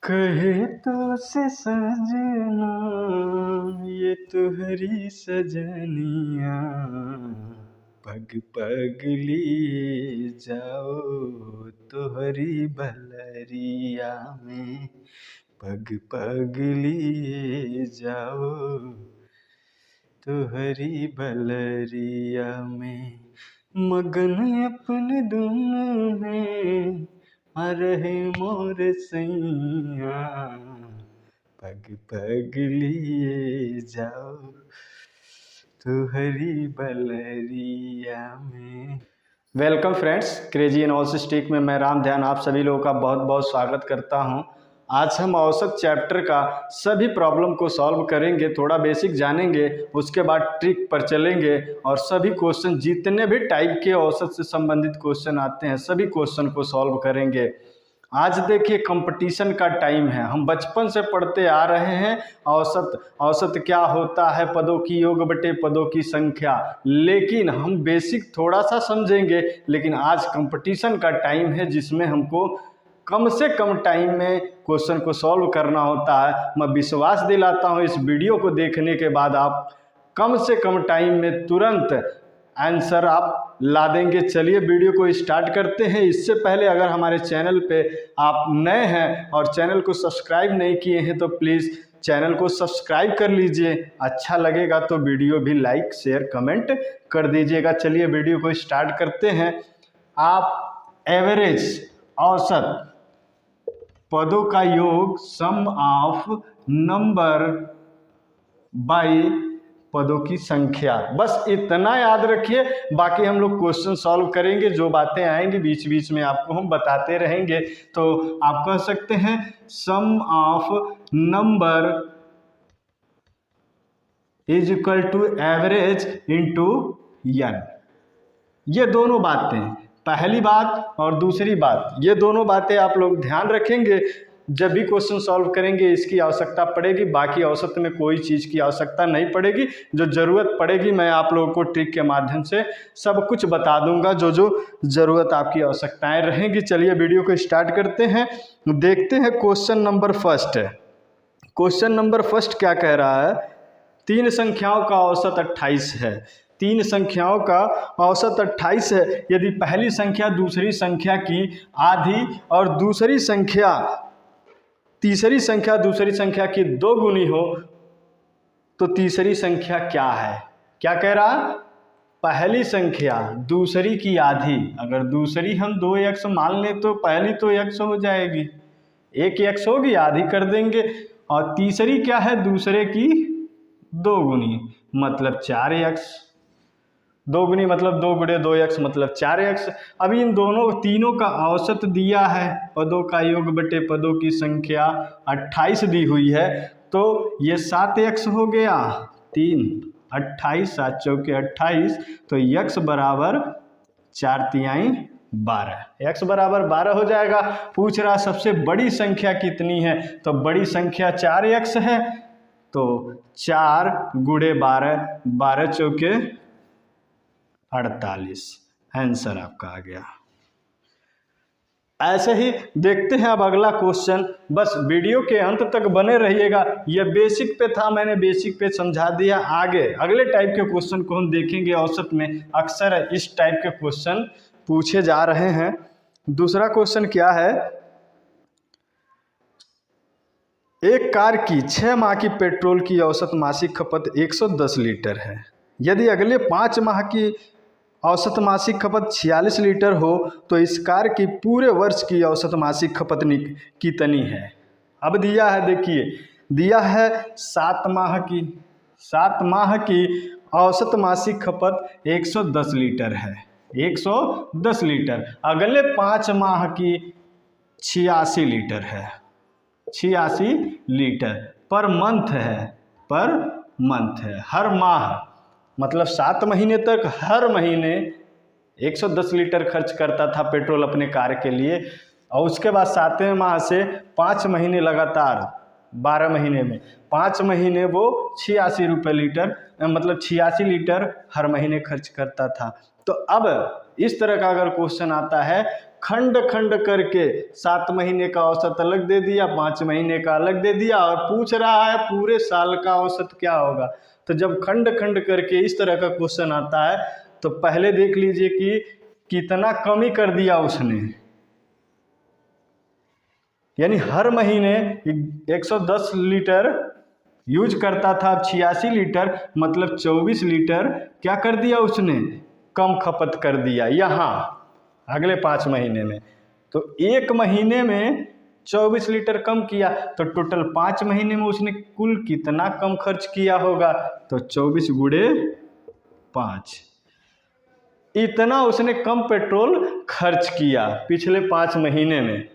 कहे तो से सजना ये तुहरी सजनिया, पग पग लिए जाओ तुहरी भलरिया में, पग पग लिए जाओ तुहरी भलरिया में। मगन अपने धुन में आ रहे मोर सैया, पग पग लिए जाओ तुहरी भलरिया में। वेलकम फ्रेंड्स, क्रेजी एंड ऑल्सिस्टिक में मैं राम ध्यान आप सभी लोगों का बहुत बहुत स्वागत करता हूं। आज हम औसत चैप्टर का सभी प्रॉब्लम को सॉल्व करेंगे, थोड़ा बेसिक जानेंगे, उसके बाद ट्रिक पर चलेंगे और सभी क्वेश्चन जितने भी टाइप के औसत से संबंधित क्वेश्चन आते हैं सभी क्वेश्चन को सॉल्व करेंगे। आज देखिए कंपटीशन का टाइम है, हम बचपन से पढ़ते आ रहे हैं औसत क्या होता है, पदों की योग बटे पदों की संख्या, लेकिन हम बेसिक थोड़ा सा समझेंगे। लेकिन आज कंपटीशन का टाइम है जिसमें हमको कम से कम टाइम में क्वेश्चन को सॉल्व करना होता है। मैं विश्वास दिलाता हूँ इस वीडियो को देखने के बाद आप कम से कम टाइम में तुरंत आंसर आप ला देंगे। चलिए वीडियो को स्टार्ट करते हैं। इससे पहले अगर हमारे चैनल पे आप नए हैं और चैनल को सब्सक्राइब नहीं किए हैं तो प्लीज़ चैनल को सब्सक्राइब कर लीजिए। अच्छा लगेगा तो वीडियो भी लाइक शेयर कमेंट कर दीजिएगा। चलिए वीडियो को स्टार्ट करते हैं। आप एवरेज औसत पदों का योग सम ऑफ नंबर बाई पदों की संख्या, बस इतना याद रखिए। बाकी हम लोग क्वेश्चन सॉल्व करेंगे, जो बातें आएंगी बीच बीच में आपको हम बताते रहेंगे। तो आप कह सकते हैं sum of number is equal to average into n। ये दोनों बातें, पहली बात और दूसरी बात, ये दोनों बातें आप लोग ध्यान रखेंगे जब भी क्वेश्चन सॉल्व करेंगे। इसकी आवश्यकता पड़ेगी, बाकी औसत में कोई चीज़ की आवश्यकता नहीं पड़ेगी। जो ज़रूरत पड़ेगी मैं आप लोगों को ट्रिक के माध्यम से सब कुछ बता दूंगा, जो जो ज़रूरत आपकी आवश्यकताएं रहेंगी। चलिए वीडियो को स्टार्ट करते हैं, देखते हैं question number first. Question number first क्या कह रहा है, तीन संख्याओं का औसत 28 है। तीन संख्याओं का औसत 28 है। यदि पहली संख्या दूसरी संख्या की आधी और तीसरी संख्या दूसरी संख्या की 2 गुनी हो तो तीसरी संख्या क्या है। क्या कह रहा, पहली संख्या दूसरी की आधी, अगर दूसरी हम 2x मान लें तो पहली तो x हो जाएगी, 1x होगी, आधी कर देंगे। और तीसरी क्या है, दूसरे की 2 गुनी मतलब 4x, 2 गुनी मतलब 2 गुणे 2x मतलब 4x। अभी इन तीनों का औसत दिया है, पदों का योग बटे पदों की संख्या 28 दी हुई है, तो ये 7x हो गया, 3 28 7 चौके 28, तो x बराबर 4 तिहाई 12, x बराबर 12 हो जाएगा। पूछ रहा सबसे बड़ी संख्या कितनी है, तो बड़ी संख्या 4x है, तो 4 गुणे 12, 12 चौके 48, आंसर आपका आ गया। ऐसे ही देखते हैं अब अगला क्वेश्चन। बस वीडियो के अंत तक बने रहिएगा। यह बेसिक पे था, मैंने बेसिक पे समझा दिया। आगे अगले टाइप के क्वेश्चन को हम देखेंगे। औसत में अक्सर इस टाइप के क्वेश्चन पूछे जा रहे हैं। दूसरा क्वेश्चन क्या है, एक कार की 6 माह की पेट्रोल की औसत मासिक खपत 110 लीटर है। यदि अगले 5 माह की औसत मासिक खपत 46 लीटर हो तो इस कार की पूरे वर्ष की औसत मासिक खपत कितनी है। अब दिया है, देखिए दिया है 7 माह की औसत मासिक खपत 110 लीटर है, 110 लीटर। अगले 5 माह की 86 लीटर है, 86 लीटर पर मंथ है, हर माह मतलब 7 महीने तक हर महीने 110 लीटर खर्च करता था पेट्रोल अपने कार के लिए। और उसके बाद 7वें माह से 5 महीने लगातार, 12 महीने में 5 महीने वो 86 रुपये लीटर, मतलब 86 लीटर हर महीने खर्च करता था। तो अब इस तरह का अगर क्वेश्चन आता है खंड खंड करके 7 महीने का औसत अलग दे दिया, 5 महीने का अलग दे दिया और पूछ रहा है पूरे साल का औसत क्या होगा। तो जब खंड खंड करके इस तरह का क्वेश्चन आता है तो पहले देख लीजिए कि कितना कमी कर दिया उसने, यानी हर महीने 110 लीटर यूज करता था, अब 86 लीटर मतलब 24 लीटर क्या कर दिया उसने, कम खपत कर दिया यहाँ अगले 5 महीने में। तो एक महीने में 24 लीटर कम किया तो टोटल 5 महीने में उसने कुल कितना कम खर्च किया होगा, तो 24 गुणे 5, इतना उसने कम पेट्रोल खर्च किया पिछले 5 महीने में।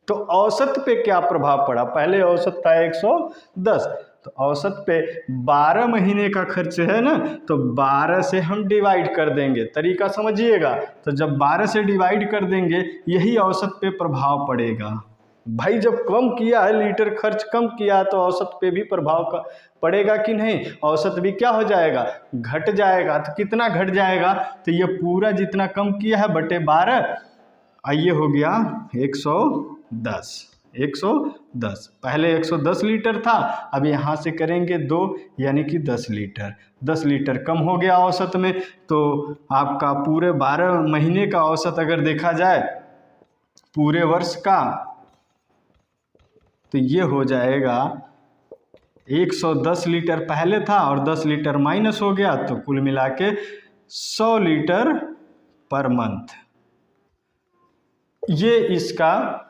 तो औसत पे क्या प्रभाव पड़ा, पहले औसत था 110, तो औसत पे 12 महीने का खर्च है ना, तो 12 से हम डिवाइड कर देंगे, तरीका समझिएगा। तो जब 12 से डिवाइड कर देंगे यही औसत पे प्रभाव पड़ेगा। भाई जब कम किया है, लीटर खर्च कम किया तो औसत पे भी प्रभाव पड़ेगा कि नहीं, औसत भी क्या हो जाएगा, घट जाएगा। तो कितना घट जाएगा, तो ये पूरा जितना कम किया है बटे 12, ये हो गया 110। 110 पहले 110 लीटर था, अब यहाँ से करेंगे 2 यानी कि 10 लीटर, 10 लीटर कम हो गया औसत में। तो आपका पूरे 12 महीने का औसत अगर देखा जाए पूरे वर्ष का, तो ये हो जाएगा 110 लीटर पहले था और 10 लीटर माइनस हो गया, तो कुल मिला के 100 लीटर पर मंथ। ये इसका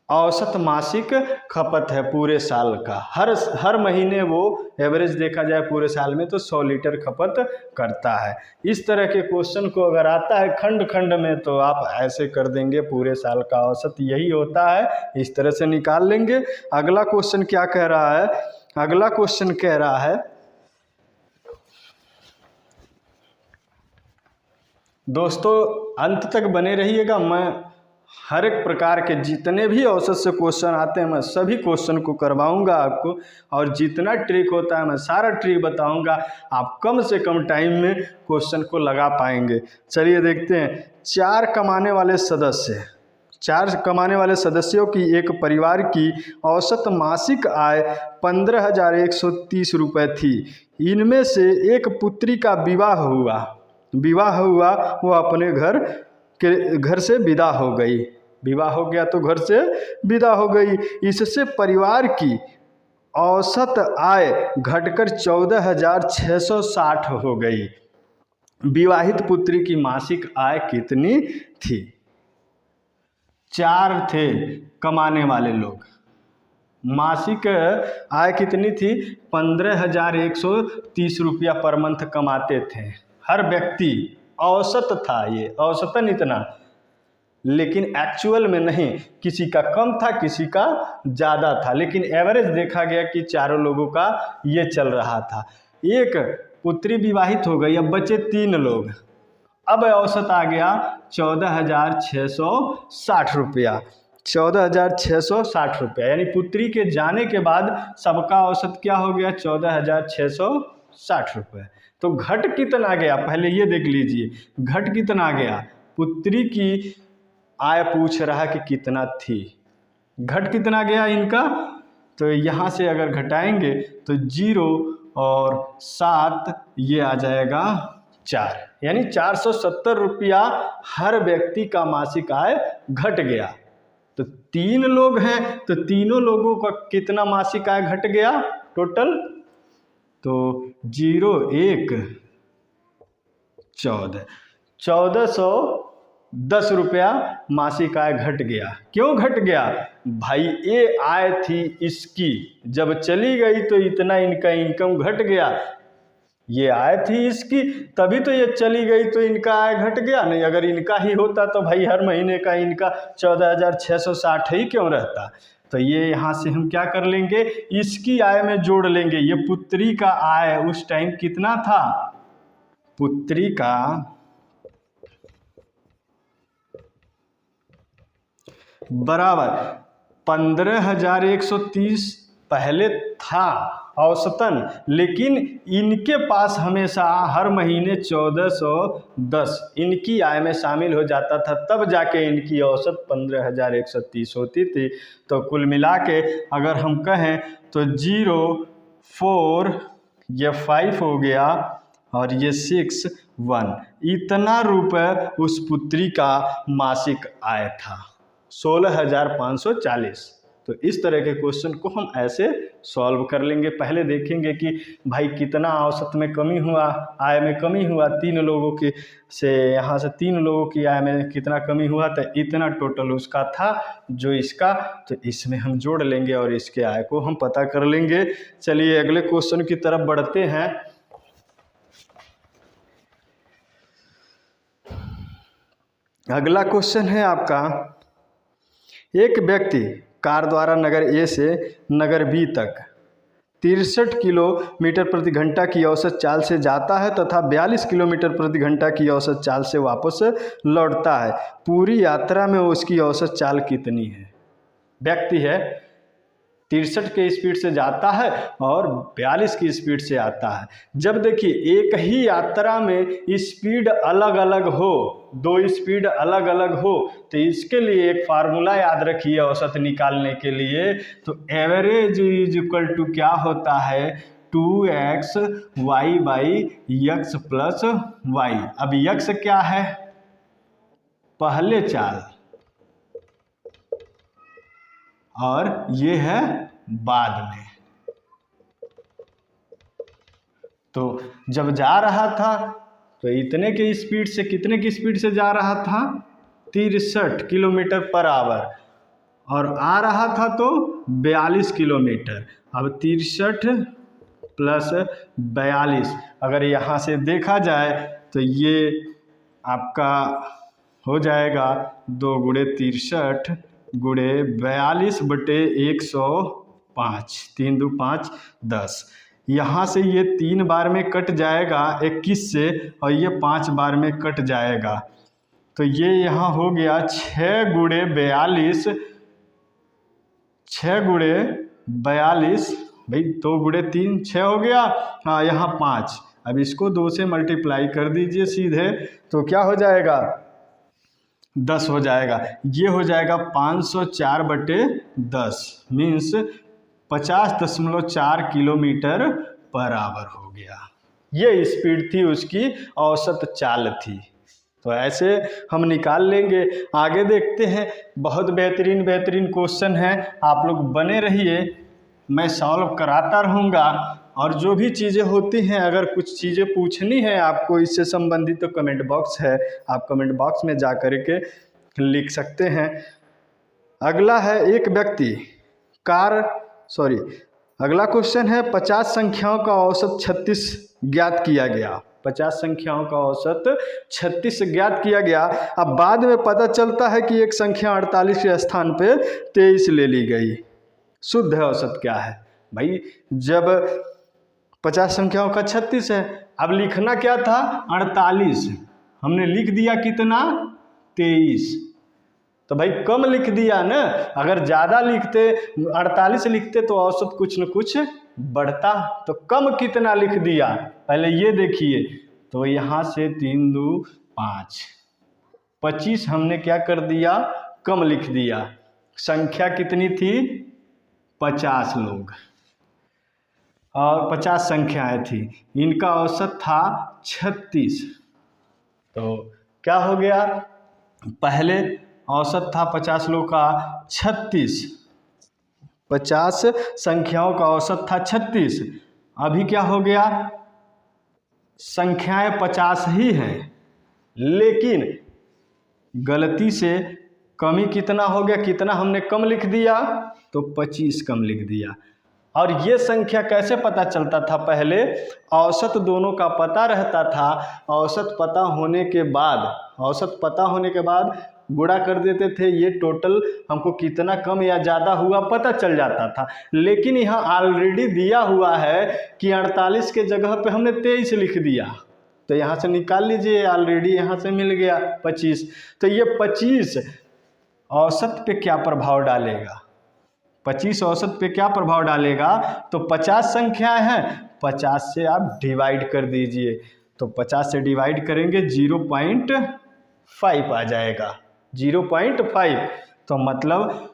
औसत मासिक खपत है पूरे साल का। हर महीने वो एवरेज देखा जाए पूरे साल में तो 100 लीटर खपत करता है। इस तरह के क्वेश्चन को अगर आता है खंड खंड में तो आप ऐसे कर देंगे, पूरे साल का औसत यही होता है, इस तरह से निकाल लेंगे। अगला क्वेश्चन क्या कह रहा है, अगला क्वेश्चन कह रहा है, दोस्तों अंत तक बने रहिएगा, मैं हर एक प्रकार के जितने भी औसत से क्वेश्चन आते हैं मैं सभी क्वेश्चन को करवाऊंगा आपको, और जितना ट्रिक होता है मैं सारा ट्रिक बताऊंगा, आप कम से कम टाइम में क्वेश्चन को लगा पाएंगे। चलिए देखते हैं। 4 कमाने वाले सदस्यों की एक परिवार की औसत मासिक आय 15,130 रुपये थी। इनमें से एक पुत्री का विवाह हुआ, वो अपने घर से विदा हो गई, विवाह हो गया तो घर से विदा हो गई। इससे परिवार की औसत आय घटकर 14,660 हो गई। विवाहित पुत्री की मासिक आय कितनी थी? 4 थे कमाने वाले लोग, मासिक आय कितनी थी, 15,130 रुपया पर मंथ कमाते थे हर व्यक्ति। औसत था ये, औसतन इतना, लेकिन एक्चुअल में नहीं, किसी का कम था किसी का ज़्यादा था, लेकिन एवरेज देखा गया कि चारों लोगों का ये चल रहा था। एक पुत्री विवाहित हो गई, अब बचे 3 लोग, अब औसत आ गया 14,660 रुपया। 14,660 रुपया, यानी पुत्री के जाने के बाद सबका औसत क्या हो गया, 14,660 रुपये। तो घट कितना गया, पहले ये देख लीजिए, घट कितना गया, पुत्री की आय पूछ रहा कि कितना थी, घट कितना गया इनका, तो यहाँ से अगर घटाएंगे तो 0 और 7 ये आ जाएगा 4, यानी 470 रुपया हर व्यक्ति का मासिक आय घट गया। तो 3 लोग हैं तो तीनों लोगों का कितना मासिक आय घट गया टोटल, तो 0 1 14, 1410 रुपया मासिक आय घट गया। क्यों घट गया भाई, ये आय थी इसकी, जब चली गई तो इतना इनका इनकम घट गया, ये आय थी इसकी तभी तो ये चली गई तो इनका आय घट गया। नहीं अगर इनका ही होता तो भाई हर महीने का इनका 14,660 ही क्यों रहता। तो ये यहाँ से हम क्या कर लेंगे, इसकी आय में जोड़ लेंगे। ये पुत्री का आय उस टाइम कितना था, पुत्री का बराबर 15,130 पहले था, औसतन, लेकिन इनके पास हमेशा हर महीने 1410 इनकी आय में शामिल हो जाता था, तब जाके इनकी औसत 15,130 होती थी। तो कुल मिला के अगर हम कहें तो 0, 4, ये 5 हो गया और ये 6, 1, इतना रुपये उस पुत्री का मासिक आय था, 16,540। तो इस तरह के क्वेश्चन को हम ऐसे सॉल्व कर लेंगे। पहले देखेंगे कि भाई कितना औसत में कमी हुआ, आय में कमी हुआ, 3 लोगों की से यहाँ से 3 लोगों की आय में कितना कमी हुआ, तो इतना टोटल उसका था जो इसका, तो इसमें हम जोड़ लेंगे और इसके आय को हम पता कर लेंगे। चलिए अगले क्वेश्चन की तरफ बढ़ते हैं। अगला क्वेश्चन है आपका, एक व्यक्ति कार द्वारा नगर ए से नगर बी तक 63 किलोमीटर प्रति घंटा की औसत चाल से जाता है तथा 42 किलोमीटर प्रति घंटा की औसत चाल से वापस लौटता है। पूरी यात्रा में उसकी औसत चाल कितनी है? व्यक्ति है, 63 के स्पीड से जाता है और 42 की स्पीड से आता है। जब देखिए एक ही यात्रा में स्पीड अलग अलग हो, 2 स्पीड अलग अलग हो, तो इसके लिए एक फार्मूला याद रखिए औसत निकालने के लिए। तो एवरेज इज इक्वल टू क्या होता है, 2x y by x plus y। अब x क्या है, पहले चाल, और ये है बाद में। तो जब जा रहा था तो इतने के स्पीड से, कितने की स्पीड से जा रहा था, 63 किलोमीटर पर आवर, और आ रहा था तो 42 किलोमीटर। अब 63 प्लस 42, अगर यहाँ से देखा जाए तो ये आपका हो जाएगा 2 गुणे 63 गुणे 42 बटे 105, 3 2 5 10। यहाँ से ये 3 बार में कट जाएगा 21 से, और ये 5 बार में कट जाएगा, तो ये यहाँ हो गया 6 गुणे 42, 6 गुणे 42, भाई 2 गुणे 3 6 हो गया, हाँ यहाँ 5। अब इसको 2 से मल्टीप्लाई कर दीजिए सीधे, तो क्या हो जाएगा, 10 हो जाएगा। ये हो जाएगा 504 बटे 10, मीन्स 50.4 किलोमीटर पर आवर हो गया। ये स्पीड थी उसकी, औसत चाल थी। तो ऐसे हम निकाल लेंगे। आगे देखते हैं, बहुत बेहतरीन क्वेश्चन है, आप लोग बने रहिए, मैं सॉल्व कराता रहूँगा। और जो भी चीज़ें होती हैं, अगर कुछ चीज़ें पूछनी है आपको इससे संबंधित, तो कमेंट बॉक्स है, आप कमेंट बॉक्स में जा कर के लिख सकते हैं। अगला है, एक व्यक्ति अगला क्वेश्चन है, 50 संख्याओं का औसत 36 ज्ञात किया गया। 50 संख्याओं का औसत 36 ज्ञात किया गया। अब बाद में पता चलता है कि एक संख्या 48 के स्थान पे 23 ले ली गई। शुद्ध औसत क्या है भाई? जब 50 संख्याओं का 36 है, अब लिखना क्या था, 48, हमने लिख दिया कितना, 23। तो भाई कम लिख दिया ना, अगर ज़्यादा लिखते 48 लिखते तो औसत कुछ न कुछ बढ़ता, तो कम कितना लिख दिया पहले ये देखिए। तो यहाँ से 3 2 5, 25 हमने क्या कर दिया, कम लिख दिया। संख्या कितनी थी, 50 लोग और 50 संख्याएं थी, इनका औसत था 36। तो क्या हो गया, पहले औसत था 50 लोग का 36, 50 संख्याओं का औसत था 36। अभी क्या हो गया, संख्याएं 50 ही हैं, लेकिन गलती से कमी कितना हो गया, कितना हमने कम लिख दिया, तो 25 कम लिख दिया। और ये संख्या कैसे पता चलता था, पहले औसत दोनों का पता रहता था, औसत पता होने के बाद गुणा कर देते थे, ये टोटल हमको कितना कम या ज़्यादा हुआ पता चल जाता था। लेकिन यहाँ ऑलरेडी दिया हुआ है कि 48 के जगह पे हमने 23 लिख दिया, तो यहाँ से निकाल लीजिए, ऑलरेडी यहाँ से मिल गया 25। तो ये 25 औसत पे क्या प्रभाव डालेगा, 25 औसत पे क्या प्रभाव डालेगा, तो 50 संख्याएं हैं, 50 से आप डिवाइड कर दीजिए, तो 50 से डिवाइड करेंगे 0.5 आ जाएगा, 0.5। तो मतलब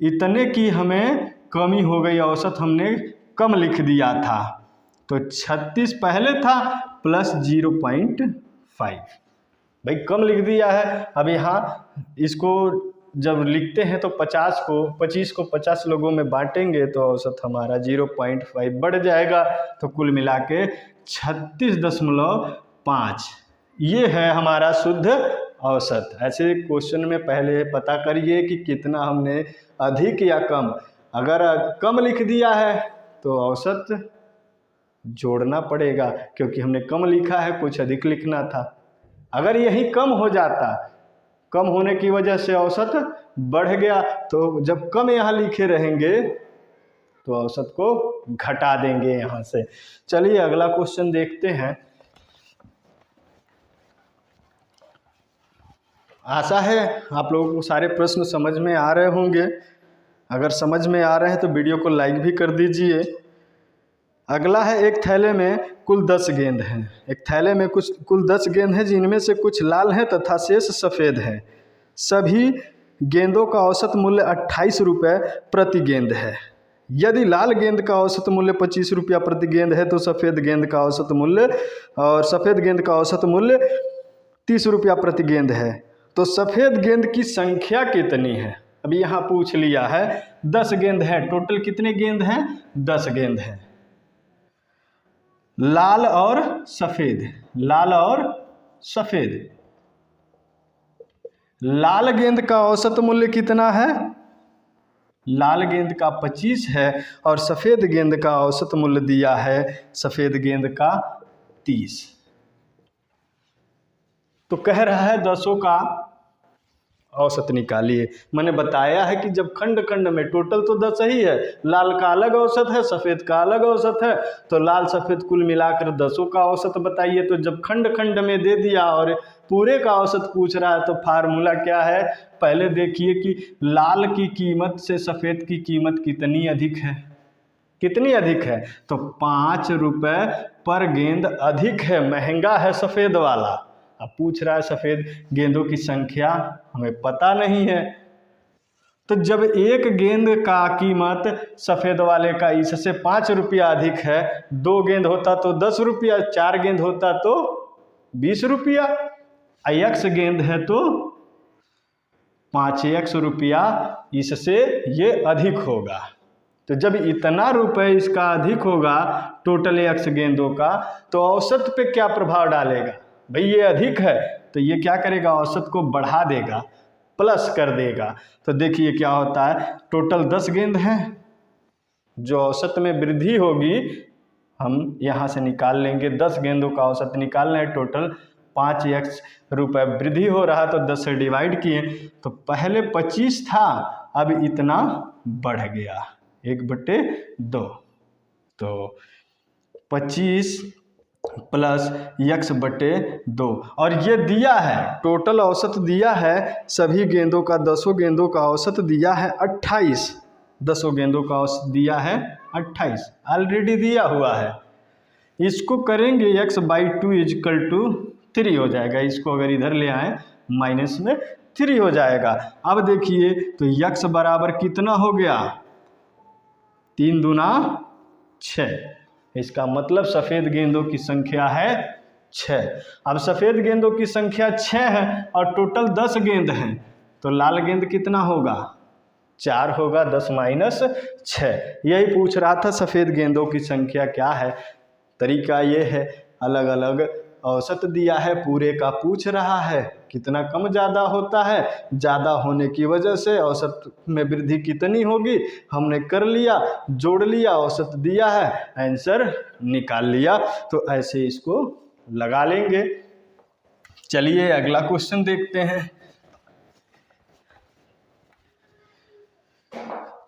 इतने की हमें कमी हो गई, औसत हमने कम लिख दिया था। तो 36 पहले था प्लस 0.5, भाई कम लिख दिया है। अब यहाँ इसको जब लिखते हैं तो 25 को 50 लोगों में बांटेंगे तो औसत हमारा 0.5 बढ़ जाएगा, तो कुल मिला के 36.5 ये है हमारा शुद्ध औसत। ऐसे क्वेश्चन में पहले पता करिए कि कितना हमने अधिक या कम। अगर कम लिख दिया है तो औसत जोड़ना पड़ेगा, क्योंकि हमने कम लिखा है, कुछ अधिक लिखना था। अगर यही कम हो जाता, कम होने की वजह से औसत बढ़ गया, तो जब कम यहाँ लिखे रहेंगे तो औसत को घटा देंगे यहाँ से। चलिए अगला क्वेश्चन देखते हैं। आशा है आप लोगों को सारे प्रश्न समझ में आ रहे होंगे। अगर समझ में आ रहे हैं तो वीडियो को लाइक भी कर दीजिए। अगला है, एक थैले में कुल 10 गेंद हैं। एक थैले में कुल 10 गेंद हैं, जिनमें से कुछ लाल हैं तथा शेष सफ़ेद हैं। सभी गेंदों का औसत मूल्य 28 रुपये प्रति गेंद है। यदि लाल गेंद का औसत मूल्य 25 रुपया प्रति गेंद है तो सफ़ेद गेंद का औसत मूल्य 30 रुपया प्रति गेंद है। तो सफ़ेद गेंद की संख्या कितनी है? अभी यहाँ पूछ लिया है 10 गेंद है, टोटल कितने गेंद हैं? 10 गेंद हैं। लाल और सफ़ेद, लाल गेंद का औसत मूल्य कितना है? लाल गेंद का 25 है और सफ़ेद गेंद का औसत मूल्य दिया है सफ़ेद गेंद का 30। तो कह रहा है 10 का औसत निकालिए। मैंने बताया है कि जब खंड खंड में, टोटल तो 10 ही है, लाल का अलग औसत है, सफ़ेद का अलग औसत है, तो लाल सफ़ेद कुल मिलाकर 10 का औसत बताइए। तो जब खंड खंड में दे दिया और पूरे का औसत पूछ रहा है तो फार्मूला क्या है? पहले देखिए कि लाल की कीमत से सफ़ेद की कीमत कितनी अधिक है, तो 5 रुपये पर गेंद अधिक है, महंगा है सफ़ेद वाला। अब पूछ रहा है सफ़ेद गेंदों की संख्या, हमें पता नहीं है। तो जब एक गेंद का कीमत सफ़ेद वाले का इससे 5 रुपया अधिक है, 2 गेंद होता तो 10 रुपया, 4 गेंद होता तो 20 रुपया, x गेंद है तो 5x रुपया इससे ये अधिक होगा। तो जब इतना रुपए इसका अधिक होगा टोटल x गेंदों का, तो औसत पे क्या प्रभाव डालेगा? भाई ये अधिक है तो ये क्या करेगा? औसत को बढ़ा देगा, प्लस कर देगा। तो देखिए क्या होता है, टोटल 10 गेंद हैं, जो औसत में वृद्धि होगी हम यहाँ से निकाल लेंगे। 10 गेंदों का औसत निकालना है, टोटल 5x रुपये वृद्धि हो रहा, तो 10 से डिवाइड किए तो पहले 25 था, अब इतना बढ़ गया 1/2। तो 25 प्लस x/2, और ये दिया है टोटल औसत दिया है सभी गेंदों का, 10 गेंदों का औसत दिया है 28। 10 गेंदों का औसत दिया है 28, ऑलरेडी दिया हुआ है। इसको करेंगे x/2 = 3 हो जाएगा। इसको अगर इधर ले आए माइनस में 3 हो जाएगा। अब देखिए तो x बराबर कितना हो गया? 3 दूना 6। इसका मतलब सफ़ेद गेंदों की संख्या है 6। अब सफ़ेद गेंदों की संख्या 6 है और टोटल 10 गेंद हैं, तो लाल गेंद कितना होगा? 4 होगा। 10 - 6, यही पूछ रहा था सफ़ेद गेंदों की संख्या क्या है। तरीका ये है, अलग अलग औसत दिया है, पूरे का पूछ रहा है, कितना कम ज़्यादा होता है, ज़्यादा होने की वजह से औसत में वृद्धि कितनी होगी हमने कर लिया, जोड़ लिया, औसत दिया है, आंसर निकाल लिया। तो ऐसे इसको लगा लेंगे। चलिए अगला क्वेश्चन देखते हैं।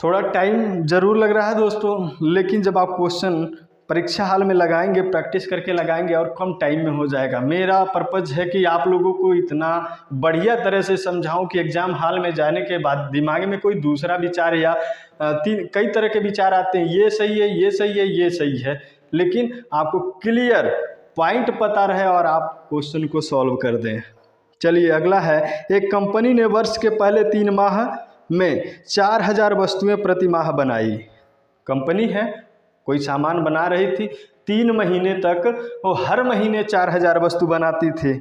थोड़ा टाइम ज़रूर लग रहा है दोस्तों, लेकिन जब आप क्वेश्चन परीक्षा हाल में लगाएंगे, प्रैक्टिस करके लगाएंगे और कम टाइम में हो जाएगा। मेरा पर्पज़ है कि आप लोगों को इतना बढ़िया तरह से समझाऊं कि एग्ज़ाम हॉल में जाने के बाद दिमाग में कोई दूसरा विचार या कई तरह के विचार आते हैं, ये सही है, ये सही है, ये सही है, लेकिन आपको क्लियर पॉइंट पता रहे और आप क्वेश्चन को सॉल्व कर दें। चलिए अगला है, एक कंपनी ने वर्ष के पहले 3 माह में 4000 वस्तुएं प्रति माह बनाई। कंपनी है, कोई सामान बना रही थी, 3 महीने तक वो हर महीने 4000 वस्तु बनाती थी।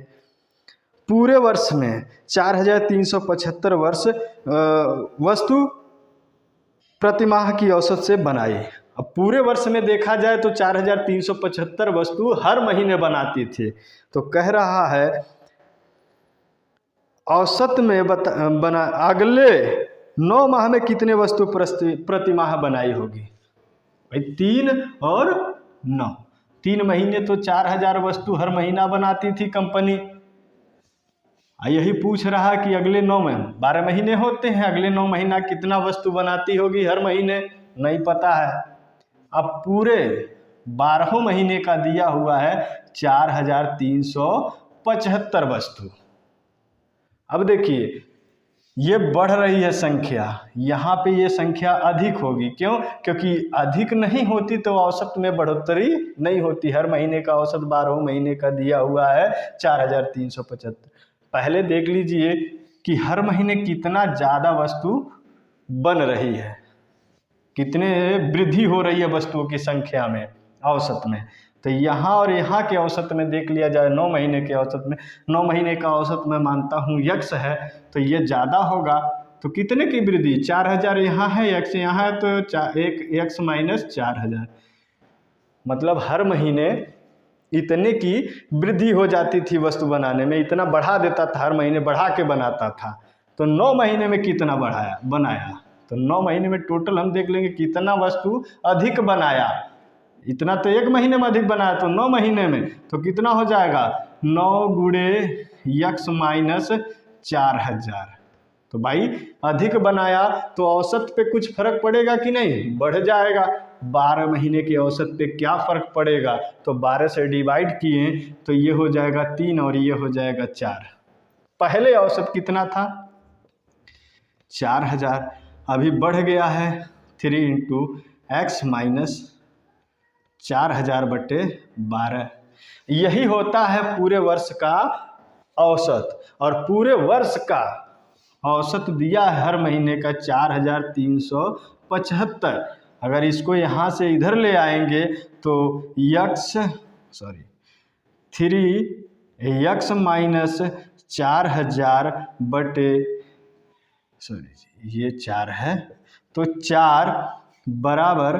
पूरे वर्ष में 4375 वस्तु प्रति माह की औसत से बनाई। अब पूरे वर्ष में देखा जाए तो 4375 वस्तु हर महीने बनाती थी। तो कह रहा है औसत में अगले 9 माह में कितने वस्तु प्रति माह बनाई होगी। भाई 3 और 9, 3 महीने तो 4000 वस्तु हर महीना बनाती थी कंपनी। यही पूछ रहा कि अगले 9 में 12 महीने होते हैं, अगले 9 महीना कितना वस्तु बनाती होगी हर महीने, नहीं पता है। अब पूरे 12 महीने का दिया हुआ है 4375 वस्तु। अब देखिए ये बढ़ रही है संख्या, यहाँ पे ये संख्या अधिक होगी। क्यों? क्योंकि अधिक नहीं होती तो औसत में बढ़ोतरी नहीं होती। हर महीने का औसत 12 महीने का दिया हुआ है 4375। पहले देख लीजिए कि हर महीने कितना ज़्यादा वस्तु बन रही है, कितने वृद्धि हो रही है वस्तुओं की संख्या में, औसत में। तो यहाँ और यहाँ के औसत में देख लिया जाए 9 महीने के औसत में, 9 महीने का औसत में मानता हूँ यक्स है तो ये ज़्यादा होगा। तो कितने की वृद्धि, 4000 यहाँ है, यक्स यहाँ है, तो यक्स माइनस 4000, मतलब हर महीने इतने की वृद्धि हो जाती थी वस्तु बनाने में, इतना बढ़ा देता था, हर महीने बढ़ा के बनाता था। तो 9 महीने में कितना बनाया, तो 9 महीने में टोटल हम देख लेंगे कितना वस्तु अधिक बनाया। इतना तो 1 महीने में अधिक बनाया, तो 9 महीने में तो कितना हो जाएगा, 9 गुणे यक्स माइनस 4000। तो भाई अधिक बनाया तो औसत पे कुछ फर्क पड़ेगा कि नहीं, बढ़ जाएगा। 12 महीने के औसत पे क्या फ़र्क पड़ेगा, तो 12 से डिवाइड किए तो ये हो जाएगा 3 और ये हो जाएगा 4। पहले औसत कितना था, 4000, अभी बढ़ गया है 3 इंटू एक्स माइनस 4000/12। यही होता है पूरे वर्ष का औसत, और पूरे वर्ष का औसत दिया है हर महीने का 4375। अगर इसको यहाँ से इधर ले आएंगे तो 3 माइनस 4000 बटे ये 4 है, तो 4 बराबर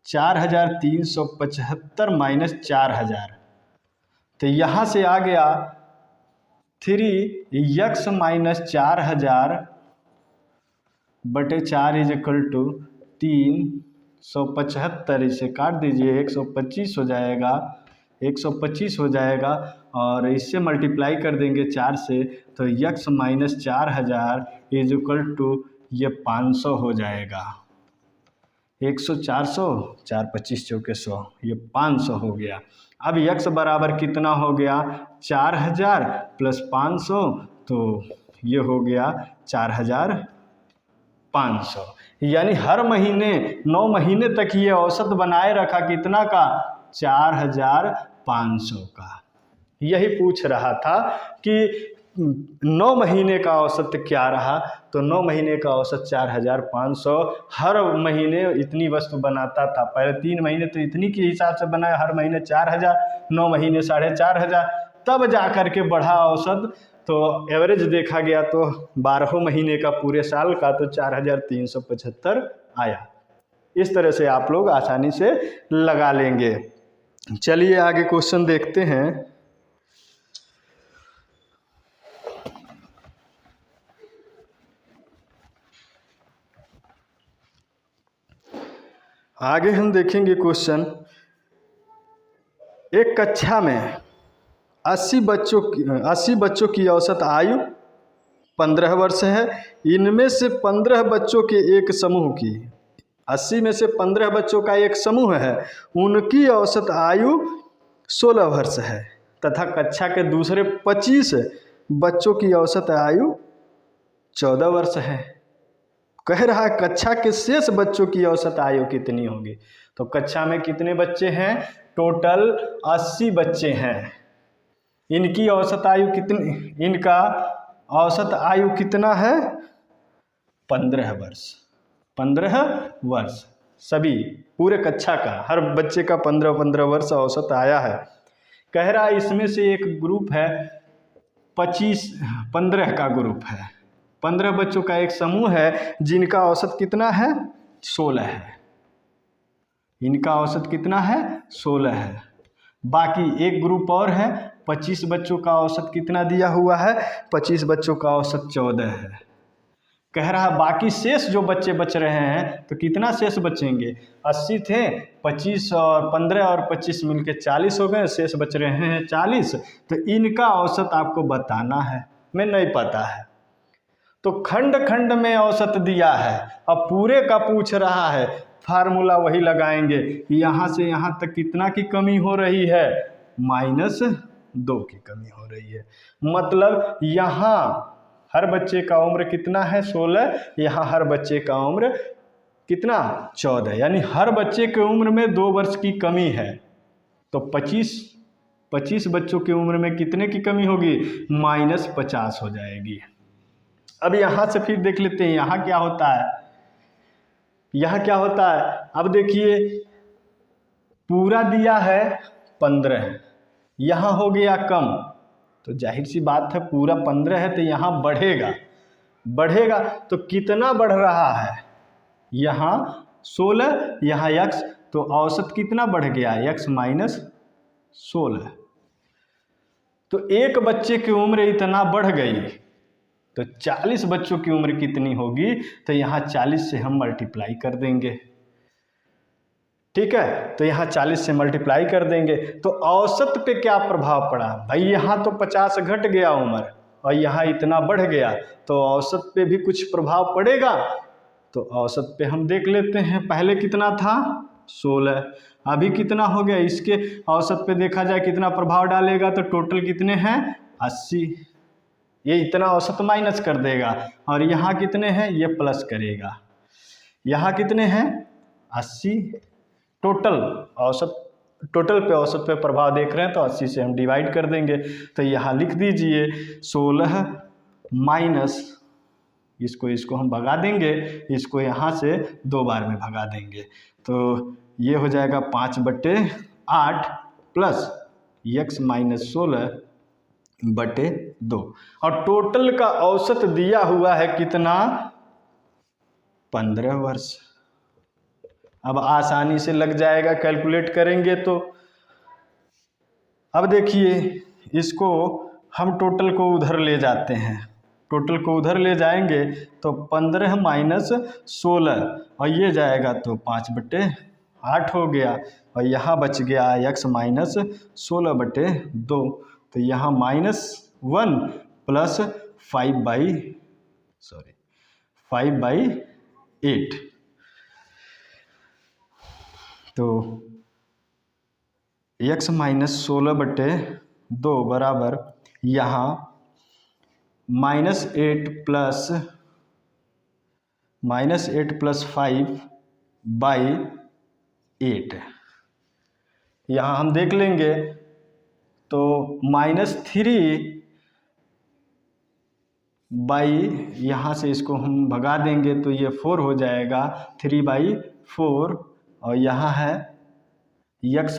4375 माइनस 4000। तो यहाँ से आ गया 3 माइनस 4000 बटे 4 इज इक्वल टू 375। इसे काट दीजिए, 125 हो जाएगा, 125 हो जाएगा, और इससे मल्टीप्लाई कर देंगे 4 से, तो x minus 4000 is equal to ये 500 हो जाएगा। 100 400 4 25 चौके 100, ये 500 हो गया। अब यक्स बराबर कितना हो गया, 4000 प्लस 500, तो ये हो गया 4500। यानी हर महीने 9 महीने तक ये औसत बनाए रखा, कितना का, 4500 का। यही पूछ रहा था कि 9 महीने का औसत क्या रहा, तो 9 महीने का औसत 4500। हर महीने इतनी वस्तु बनाता था, पहले 3 महीने तो इतनी के हिसाब से बनाया, हर महीने 4000, 9 महीने 4500, तब जा कर के बढ़ा औसत। तो एवरेज देखा गया तो 12 महीने का पूरे साल का तो 4375 आया। इस तरह से आप लोग आसानी से लगा लेंगे। चलिए आगे क्वेश्चन देखते हैं। आगे हम देखेंगे क्वेश्चन, एक कक्षा में 80 बच्चों की औसत आयु 15 वर्ष है। इनमें से 15 बच्चों के एक समूह की 80 में से 15 बच्चों का एक समूह है, उनकी औसत आयु 16 वर्ष है तथा कक्षा के दूसरे 25 बच्चों की औसत आयु 14 वर्ष है। कह रहा है कक्षा के शेष बच्चों की औसत आयु कितनी होगी। तो कक्षा में कितने बच्चे हैं? टोटल 80 बच्चे हैं। इनकी औसत आयु कितनी, इनका औसत आयु कितना है? 15 वर्ष। 15 वर्ष सभी पूरे कक्षा का, हर बच्चे का 15-15 वर्ष औसत आया है। कह रहा है इसमें से एक ग्रुप है 15 का ग्रुप है, 15 बच्चों का एक समूह है जिनका औसत कितना है? 16 है। इनका औसत कितना है? 16 है। बाकी एक ग्रुप और है, 25 बच्चों का औसत कितना दिया हुआ है? 25 बच्चों का औसत 14 है। कह रहा बाकी शेष जो बच्चे बच रहे हैं, तो कितना शेष बचेंगे? 80 थे, 25 और 15 और 25 मिलके 40 हो गए, शेष बच रहे हैं 40। तो इनका औसत आपको बताना है, मैं नहीं पता है। तो खंड खंड में औसत दिया है, अब पूरे का पूछ रहा है, फार्मूला वही लगाएंगे। यहाँ से यहाँ तक कितना की कमी हो रही है? -2 की कमी हो रही है। मतलब यहाँ हर बच्चे का उम्र कितना है? 16। यहाँ हर बच्चे का उम्र कितना? 14। यानी हर बच्चे के उम्र में 2 वर्ष की कमी है। तो 25 बच्चों की उम्र में कितने की कमी होगी? -50 हो जाएगी। अब यहाँ से फिर देख लेते हैं यहाँ क्या होता है। यहाँ क्या होता है? अब देखिए पूरा दिया है 15, यहाँ हो गया कम, तो जाहिर सी बात है पूरा 15 है तो यहाँ बढ़ेगा तो कितना बढ़ रहा है? यहाँ 16, यहाँ x, तो औसत कितना बढ़ गया? x - 16। तो एक बच्चे की उम्र इतना बढ़ गई, तो 40 बच्चों की उम्र कितनी होगी? तो यहाँ 40 से हम मल्टीप्लाई कर देंगे, ठीक है। तो यहाँ 40 से मल्टीप्लाई कर देंगे तो औसत पे क्या प्रभाव पड़ा? भाई यहाँ तो 50 घट गया उम्र और यहाँ इतना बढ़ गया, तो औसत पे भी कुछ प्रभाव पड़ेगा। तो औसत पे हम देख लेते हैं, पहले कितना था? 16, अभी कितना हो गया? इसके औसत पे देखा जाए कितना प्रभाव डालेगा, तो टोटल कितने हैं? 80। ये इतना औसत माइनस कर देगा और यहाँ कितने हैं? ये प्लस करेगा। यहाँ कितने हैं? 80। टोटल पे औसत पे प्रभाव देख रहे हैं तो 80 से हम डिवाइड कर देंगे। तो यहाँ लिख दीजिए 16 माइनस इसको हम भगा देंगे, इसको यहाँ से 2 बार में भगा देंगे, तो ये हो जाएगा 5/8 प्लस x - 16/2। और टोटल का औसत दिया हुआ है कितना? 15 वर्ष। अब आसानी से लग जाएगा, कैलकुलेट करेंगे तो। अब देखिए इसको हम टोटल को उधर ले जाते हैं, टोटल को उधर ले जाएंगे तो 15 - 16 और ये जाएगा तो 5/8 हो गया और यहाँ बच गया x - 16/2। तो यहाँ -1 प्लस 5/8। तो x - 16/2 बराबर यहाँ -8 प्लस 5/8। यहाँ हम देख लेंगे तो -3 यहाँ से इसको हम भगा देंगे तो ये 4 हो जाएगा, 3/4 और यहाँ है x -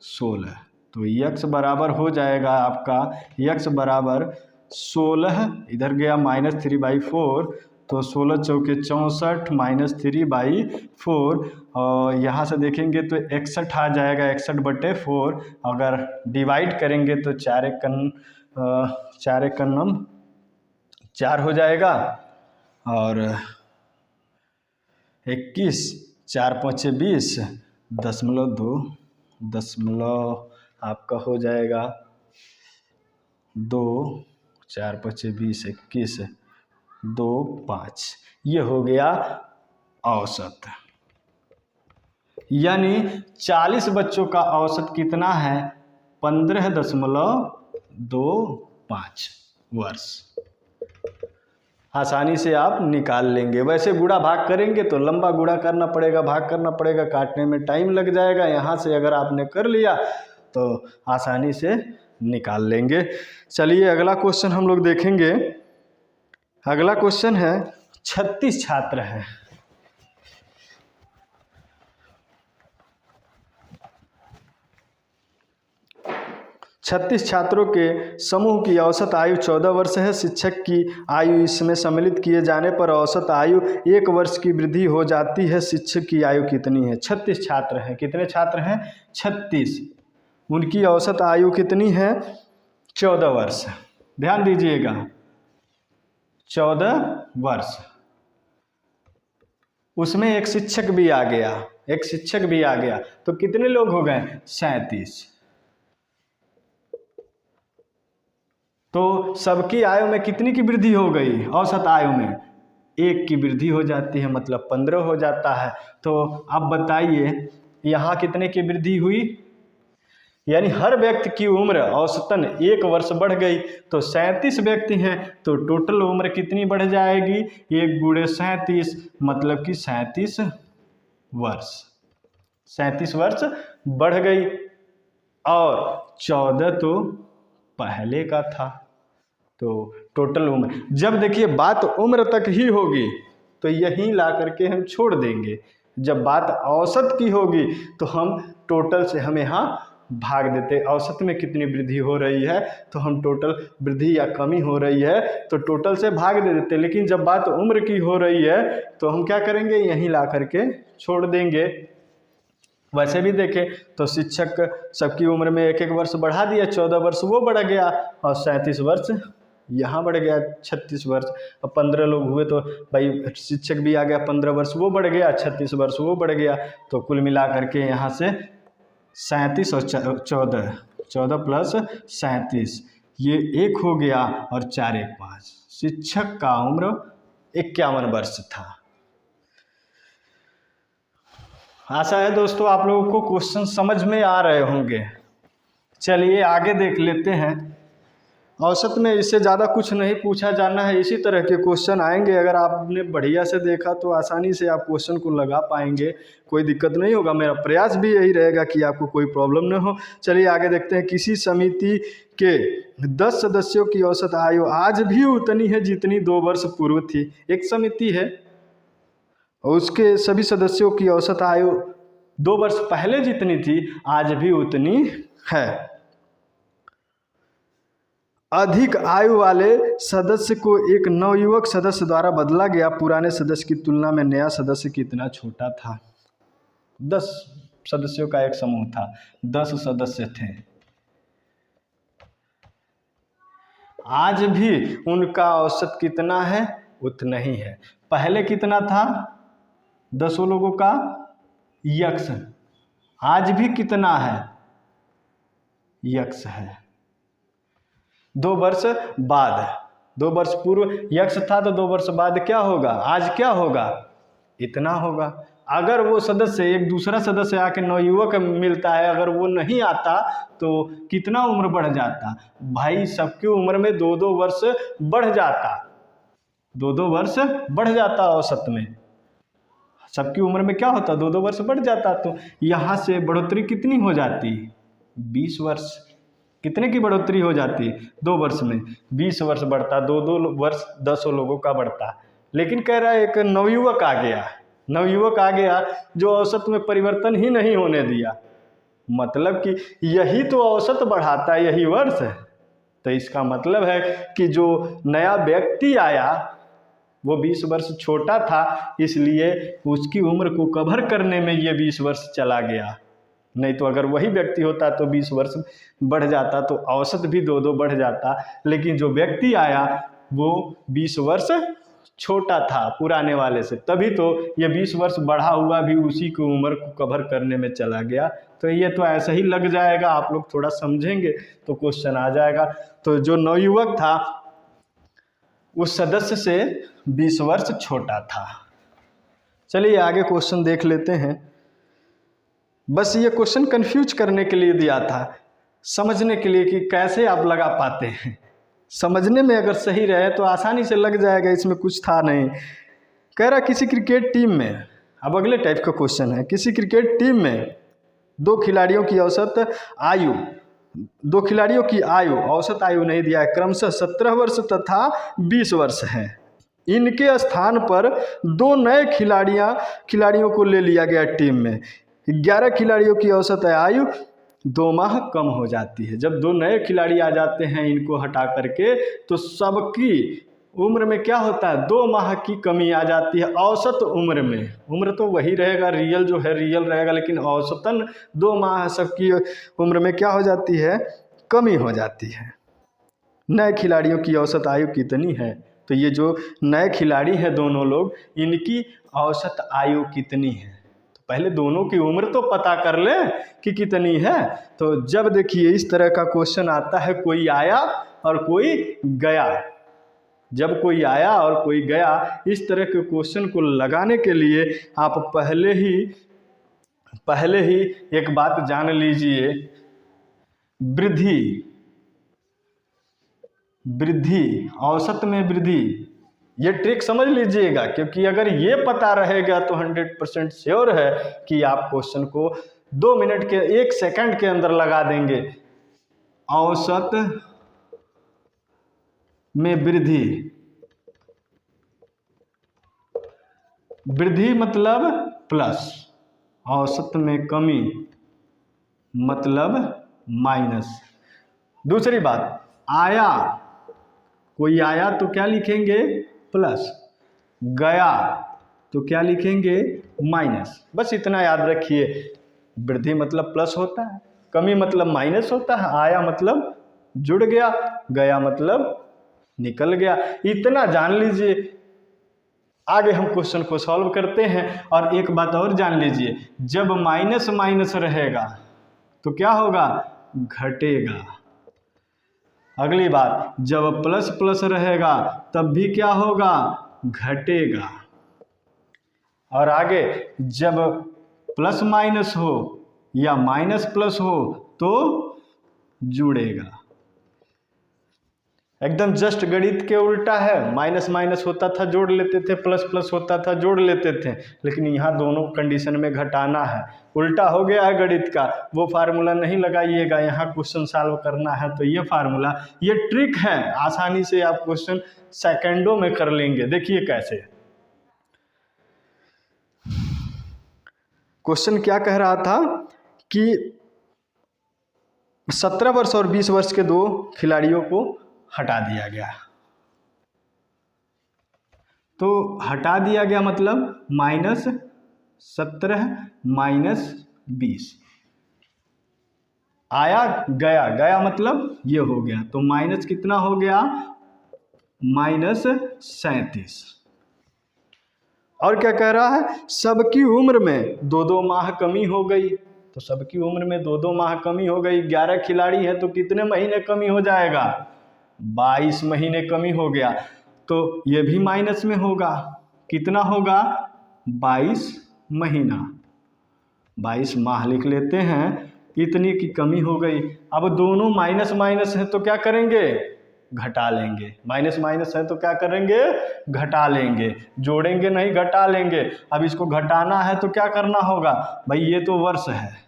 16। तो x बराबर हो जाएगा आपका, x बराबर 16, इधर गया -3/4, तो 16 चौके 64 -3/4 और यहाँ से देखेंगे तो 61 आ जाएगा, 61/4। अगर डिवाइड करेंगे तो 4 एकम 4 हो जाएगा और 21, 4 × 5 = 20, 0.2 आपका हो जाएगा 2, 4 × 5 = 20, 21, 2, 5। ये हो गया औसत। यानी 40 बच्चों का औसत कितना है? 15.25 वर्ष। आसानी से आप निकाल लेंगे। वैसे गुणा भाग करेंगे तो लंबा गुणा करना पड़ेगा, भाग करना पड़ेगा, काटने में टाइम लग जाएगा। यहाँ से अगर आपने कर लिया तो आसानी से निकाल लेंगे। चलिए अगला क्वेश्चन हम लोग देखेंगे। अगला क्वेश्चन है 36 छात्र हैं। 36 छात्रों के समूह की औसत आयु 14 वर्ष है। शिक्षक की आयु इसमें सम्मिलित किए जाने पर औसत आयु 1 वर्ष की वृद्धि हो जाती है। शिक्षक की आयु कितनी है? 36 छात्र हैं। कितने छात्र हैं? 36। उनकी औसत आयु कितनी है? 14 वर्ष। ध्यान दीजिएगा, 14 वर्ष। उसमें एक शिक्षक भी आ गया, एक शिक्षक भी आ गया, तो कितने लोग हो गए? 37। तो सबकी आयु में कितनी की वृद्धि हो गई? औसत आयु में 1 की वृद्धि हो जाती है, मतलब 15 हो जाता है। तो अब बताइए यहाँ कितने की वृद्धि हुई? यानी हर व्यक्ति की उम्र औसतन 1 वर्ष बढ़ गई। तो 37 व्यक्ति हैं तो टोटल उम्र कितनी बढ़ जाएगी? 1 × 37 मतलब कि 37 वर्ष। 37 वर्ष बढ़ गई। और 14 तो पहले का था। तो टोटल उम्र, जब देखिए बात उम्र तक ही होगी तो यहीं ला करके हम छोड़ देंगे। जब बात औसत की होगी तो हम टोटल से हम यहाँ भाग देते। औसत में कितनी वृद्धि हो रही है तो हम टोटल वृद्धि या कमी हो रही है तो टोटल से भाग दे देते। लेकिन जब बात उम्र की हो रही है तो हम क्या करेंगे? यहीं ला करके छोड़ देंगे। वैसे भी देखें तो शिक्षक सबकी उम्र में 1-1 वर्ष बढ़ा दिया, 14 वर्ष वो बढ़ गया और 37 वर्ष यहाँ बढ़ गया, 36 वर्ष। अब 15 लोग हुए तो भाई शिक्षक भी आ गया, 15 वर्ष वो बढ़ गया, 36 वर्ष वो बढ़ गया। तो कुल मिला करके यहाँ से 37 और 14 प्लस 37 ये 1 हो गया और 4 1 5। शिक्षक का उम्र 51 वर्ष था। आशा है दोस्तों आप लोगों को क्वेश्चन समझ में आ रहे होंगे। चलिए आगे देख लेते हैं। औसत में इससे ज़्यादा कुछ नहीं पूछा जाना है। इसी तरह के क्वेश्चन आएंगे। अगर आपने बढ़िया से देखा तो आसानी से आप क्वेश्चन को लगा पाएंगे, कोई दिक्कत नहीं होगा। मेरा प्रयास भी यही रहेगा कि आपको कोई प्रॉब्लम न हो। चलिए आगे देखते हैं। किसी समिति के 10 सदस्यों की औसत आयु आज भी उतनी है जितनी 2 वर्ष पूर्व थी। एक समिति है और उसके सभी सदस्यों की औसत आयु 2 वर्ष पहले जितनी थी आज भी उतनी है। अधिक आयु वाले सदस्य को एक नवयुवक सदस्य द्वारा बदला गया। पुराने सदस्य की तुलना में नया सदस्य कितना छोटा था? 10 सदस्यों का एक समूह था, 10 सदस्य थे। आज भी उनका औसत कितना है? उतना ही है। पहले कितना था? 10 लोगों का यक्स। आज भी कितना है? यक्स है। 2 वर्ष बाद, 2 वर्ष पूर्व यक्स था तो 2 वर्ष बाद क्या होगा? आज क्या होगा? इतना होगा। अगर वो सदस्य एक दूसरा सदस्य आके नवयुवक मिलता है, अगर वो नहीं आता तो कितना उम्र बढ़ जाता? भाई सबकी उम्र में 2-2 वर्ष बढ़ जाता, 2-2 वर्ष बढ़ जाता। औसत में सबकी उम्र में क्या होता? 2-2 वर्ष बढ़ जाता। तो यहाँ से बढ़ोतरी कितनी हो जाती? 20 वर्ष। कितने की बढ़ोतरी हो जाती? 2 वर्ष में 20 वर्ष बढ़ता, 2-2 वर्ष 10 लोगों का बढ़ता। लेकिन कह रहा है एक नवयुवक आ गया, नवयुवक आ गया जो औसत में परिवर्तन ही नहीं होने दिया। मतलब कि यही तो औसत बढ़ाता है, यही वर्ष है। तो इसका मतलब है कि जो नया व्यक्ति आया वो 20 वर्ष छोटा था, इसलिए उसकी उम्र को कवर करने में ये 20 वर्ष चला गया। नहीं तो अगर वही व्यक्ति होता तो 20 वर्ष बढ़ जाता, तो औसत भी 2-2 बढ़ जाता। लेकिन जो व्यक्ति आया वो 20 वर्ष छोटा था पुराने वाले से, तभी तो ये 20 वर्ष बढ़ा हुआ भी उसी की उम्र को कवर करने में चला गया। तो ये तो ऐसा ही लग जाएगा, आप लोग थोड़ा समझेंगे तो क्वेश्चन आ जाएगा। तो जो नवयुवक था उस सदस्य से 20 वर्ष छोटा था। चलिए आगे क्वेश्चन देख लेते हैं। बस ये क्वेश्चन कंफ्यूज करने के लिए दिया था, समझने के लिए कि कैसे आप लगा पाते हैं। समझने में अगर सही रहे तो आसानी से लग जाएगा, इसमें कुछ था नहीं। कह रहा किसी क्रिकेट टीम में, अब अगले टाइप का क्वेश्चन है, किसी क्रिकेट टीम में दो खिलाड़ियों की औसत आयु नहीं दिया है, क्रमशः 17 वर्ष तथा 20 वर्ष है। इनके स्थान पर दो नए खिलाड़ियों को ले लिया गया टीम में। 11 खिलाड़ियों की औसत आयु 2 माह कम हो जाती है। जब दो नए खिलाड़ी आ जाते हैं इनको हटा करके, तो सबकी उम्र में क्या होता है, 2 माह की कमी आ जाती है औसत उम्र में। उम्र तो वही रहेगा, रियल जो है रियल रहेगा, लेकिन औसतन 2 माह सबकी उम्र में क्या हो जाती है, कमी हो जाती है। नए खिलाड़ियों की औसत आयु कितनी है, तो ये जो नए खिलाड़ी हैं दोनों लोग, इनकी औसत आयु कितनी है। तो पहले दोनों की उम्र तो पता कर ले कि कितनी है। तो जब देखिए इस तरह का क्वेश्चन आता है, कोई आया और कोई गया, जब कोई आया और कोई गया, इस तरह के क्वेश्चन को लगाने के लिए आप पहले ही एक बात जान लीजिए, वृद्धि, औसत में वृद्धि, ये ट्रिक समझ लीजिएगा, क्योंकि अगर ये पता रहेगा तो 100% श्योर है कि आप क्वेश्चन को 2 मिनट के 1 सेकंड के अंदर लगा देंगे। औसत में वृद्धि मतलब प्लस, औसत में कमी मतलब माइनस। दूसरी बात, आया, कोई आया तो क्या लिखेंगे, प्लस, गया तो क्या लिखेंगे, माइनस। बस इतना याद रखिए, वृद्धि मतलब प्लस होता है, कमी मतलब माइनस होता है, आया मतलब जुड़ गया, गया मतलब निकल गया। इतना जान लीजिए, आगे हम क्वेश्चन को सॉल्व करते हैं। और एक बात और जान लीजिए, जब माइनस माइनस रहेगा तो क्या होगा, घटेगा। अगली बात, जब प्लस प्लस रहेगा तब भी क्या होगा, घटेगा। और आगे जब प्लस माइनस हो या माइनस प्लस हो तो जुड़ेगा। एकदम जस्ट गणित के उल्टा है, माइनस माइनस होता था जोड़ लेते थे, प्लस प्लस होता था जोड़ लेते थे, लेकिन यहाँ दोनों कंडीशन में घटाना है। उल्टा हो गया है गणित का, वो फार्मूला नहीं लगाइएगा, यहाँ क्वेश्चन सॉल्व करना है तो ये फार्मूला, ये ट्रिक है, आसानी से आप क्वेश्चन सेकंडों में कर लेंगे। देखिए कैसे, क्वेश्चन क्या कह रहा था कि 17 वर्ष और 20 वर्ष के दो खिलाड़ियों को हटा दिया गया। तो हटा दिया गया मतलब -17 -20, आया गया, गया मतलब ये हो गया, तो माइनस कितना हो गया, -37। और क्या कह रहा है, सबकी उम्र में 2-2 माह कमी हो गई। तो सबकी उम्र में 2-2 माह कमी हो गई, 11 खिलाड़ी हैं तो कितने महीने कमी हो जाएगा, 22 महीने कमी हो गया। तो ये भी माइनस में होगा, कितना होगा, 22 महीना, 22 माह लिख लेते हैं, इतनी की कमी हो गई। अब दोनों माइनस माइनस है तो क्या करेंगे, घटा लेंगे, माइनस माइनस है तो क्या करेंगे, घटा लेंगे, जोड़ेंगे नहीं, घटा लेंगे। अब इसको घटाना है तो क्या करना होगा, भाई ये तो वर्ष है,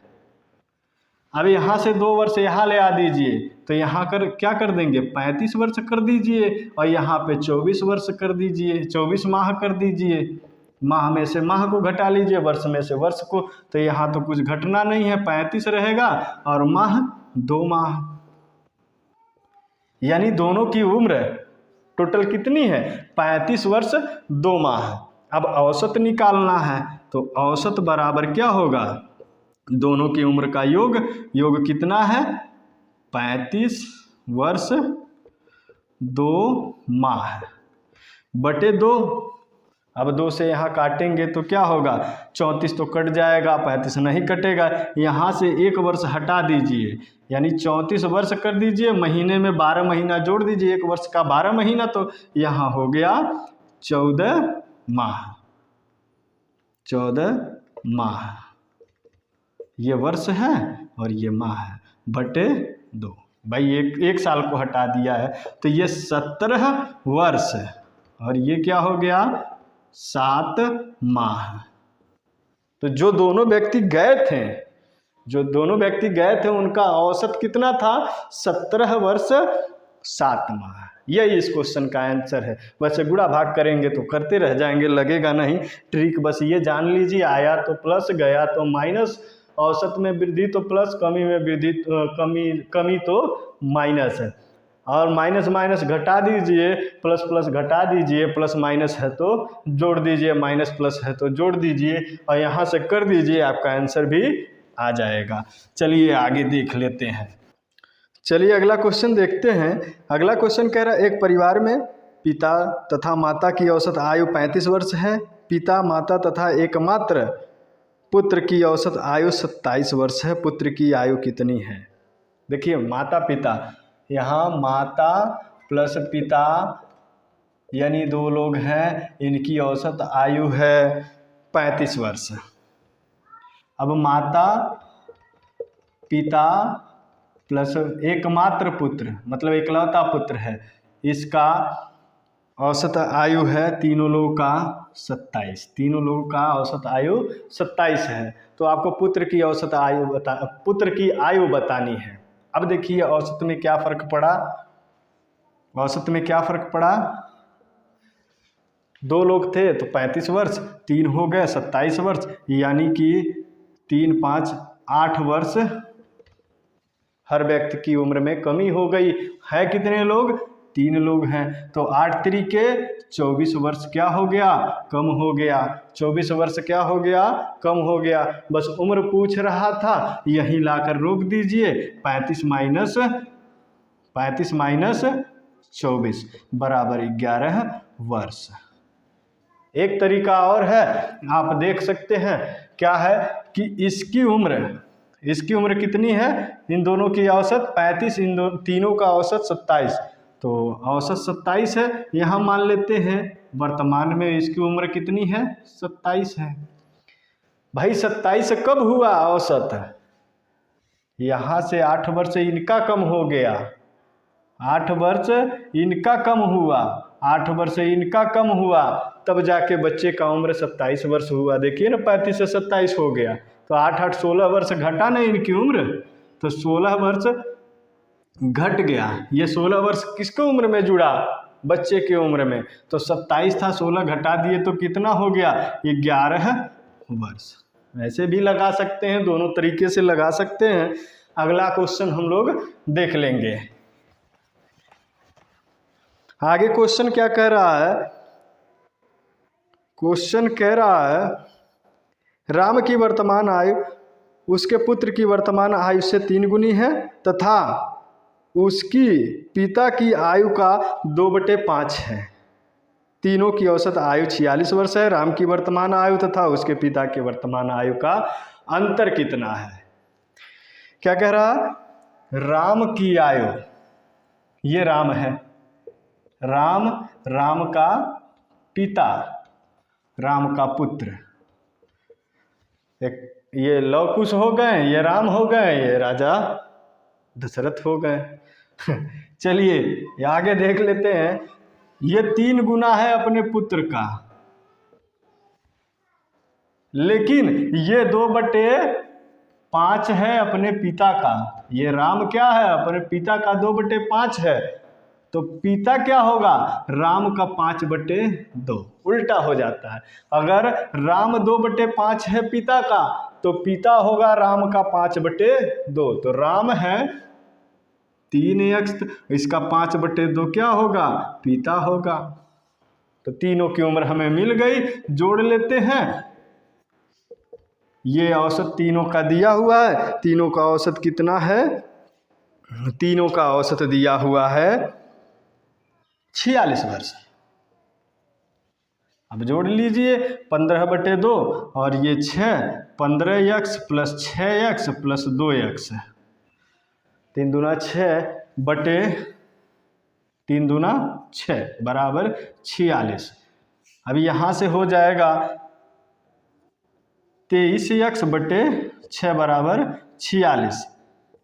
अब यहाँ से 2 वर्ष यहाँ ले आ दीजिए, तो यहाँ क्या कर देंगे, 35 वर्ष कर दीजिए, और यहाँ पे 24 वर्ष कर दीजिए, 24 माह कर दीजिए। माह में से माह को घटा लीजिए, वर्ष में से वर्ष को, तो यहाँ तो कुछ घटना नहीं है, 35 रहेगा और माह 2 माह, यानी दोनों की उम्र टोटल कितनी है, 35 वर्ष 2 माह। अब औसत निकालना है, तो औसत बराबर क्या होगा, दोनों की उम्र का योग कितना है, 35 वर्ष 2 माह बटे 2। अब 2 से यहाँ काटेंगे तो क्या होगा, 34 तो कट जाएगा, 35 नहीं कटेगा। यहाँ से 1 वर्ष हटा dीजिए, यानी 34 वर्ष कर दीजिए, महीने में 12 महीना जोड़ दीजिए, 1 वर्ष का 12 महीना, तो यहाँ हो गया 14 माह, 14 माह। ये वर्ष है और ये माह है, बटे 2। भाई एक साल को हटा दिया है तो ये 17 वर्ष है और ये क्या हो गया 7 माह। तो जो दोनों व्यक्ति गए थे उनका औसत कितना था 17 वर्ष 7 माह। यही इस क्वेश्चन का आंसर है। वैसे गुणा भाग करेंगे तो करते रह जाएंगे, लगेगा नहीं। ट्रिक बस ये जान लीजिए, आया तो प्लस गया तो माइनस, औसत में वृद्धि तो प्लस, कमी में वृद्धि कमी तो माइनस है। और माइनस माइनस घटा दीजिए, प्लस प्लस घटा दीजिए, प्लस माइनस है तो जोड़ दीजिए, माइनस प्लस है तो जोड़ दीजिए और यहाँ से कर दीजिए, आपका आंसर भी आ जाएगा। चलिए आगे देख लेते हैं। चलिए अगला क्वेश्चन देखते हैं। अगला क्वेश्चन कह रहा है एक परिवार में पिता तथा माता की औसत आयु 35 वर्ष है। पिता माता तथा एकमात्र पुत्र की औसत आयु 27 वर्ष है। पुत्र की आयु कितनी है? देखिए माता पिता, यहाँ माता प्लस पिता यानी 2 लोग हैं, इनकी औसत आयु है 35 वर्ष। अब माता पिता प्लस एकमात्र पुत्र मतलब इकलौता पुत्र है, इसका औसत आयु है तीनों लोगों का 27। तीनों लोगों का औसत आयु 27 है। तो आपको पुत्र की आयु बतानी है। अब देखिए औसत में क्या फर्क पड़ा, औसत में क्या फर्क पड़ा, 2 लोग थे तो 35 वर्ष, 3 हो गए 27 वर्ष, यानी कि 3 5 8 वर्ष हर व्यक्ति की उम्र में कमी हो गई है। कितने लोग? 3 लोग हैं, तो 8 तरीके 24 वर्ष क्या हो गया? कम हो गया। 24 वर्ष क्या हो गया? कम हो गया। बस उम्र पूछ रहा था, यहीं लाकर रोक दीजिए। 35 माइनस 24 बराबर 11 वर्ष। एक तरीका और है, आप देख सकते हैं, क्या है कि इसकी उम्र कितनी है? इन दोनों की औसत 35, तीनों का औसत 27, तो औसत 27 है। यहाँ मान लेते हैं वर्तमान में इसकी उम्र कितनी है? 27 है। भाई 27 कब हुआ औसत? यहाँ से 8 वर्ष इनका कम हो गया, 8 वर्ष इनका कम हुआ, 8 वर्ष इनका कम हुआ, तब जाके बच्चे का उम्र 27 वर्ष हुआ। देखिए ना 35 से 27 हो गया, तो 8 8 16 वर्ष घटा ना इनकी उम्र, तो 16 वर्ष घट गया। ये 16 वर्ष किसके उम्र में जुड़ा? बच्चे के उम्र में। तो 27 था, 16 घटा दिए तो कितना हो गया? 11 वर्ष। ऐसे भी लगा सकते हैं, दोनों तरीके से लगा सकते हैं। अगला क्वेश्चन हम लोग देख लेंगे। आगे क्वेश्चन क्या कह रहा है? क्वेश्चन कह रहा है राम की वर्तमान आयु उसके पुत्र की वर्तमान आयु से 3 गुनी है तथा उसकी पिता की आयु का 2/5 है। तीनों की औसत आयु 46 वर्ष है। राम की वर्तमान आयु तथा उसके पिता की वर्तमान आयु का अंतर कितना है? क्या कह रहा? राम की आयु, ये राम है, राम का पिता, राम का पुत्र, एक ये लव कुश हो गए, ये राम हो गए, ये राजा दशरथ हो गए। चलिए आगे देख लेते हैं। ये 3 गुना है अपने पुत्र का, लेकिन ये 2/5 है अपने पिता का। ये राम क्या है? अपने पिता का 2/5 है, तो पिता क्या होगा? राम का 5/2, उल्टा हो जाता है। अगर राम 2/5 है पिता का, तो पिता होगा राम का 5/2। तो राम है 3x, इसका 5/2 क्या होगा? पिता होगा। तो तीनों की उम्र हमें मिल गई। जोड़ लेते हैं। ये औसत तीनों का दिया हुआ है। तीनों का औसत कितना है? तीनों का औसत दिया हुआ है 46 वर्ष। अब जोड़ लीजिए 15/2 और ये 6, 15x plus 6x plus 2x, 3 दूना 6 बटे 3 दूना 6 बराबर 46। अब यहाँ से हो जाएगा 23x बटे 6 बराबर 46।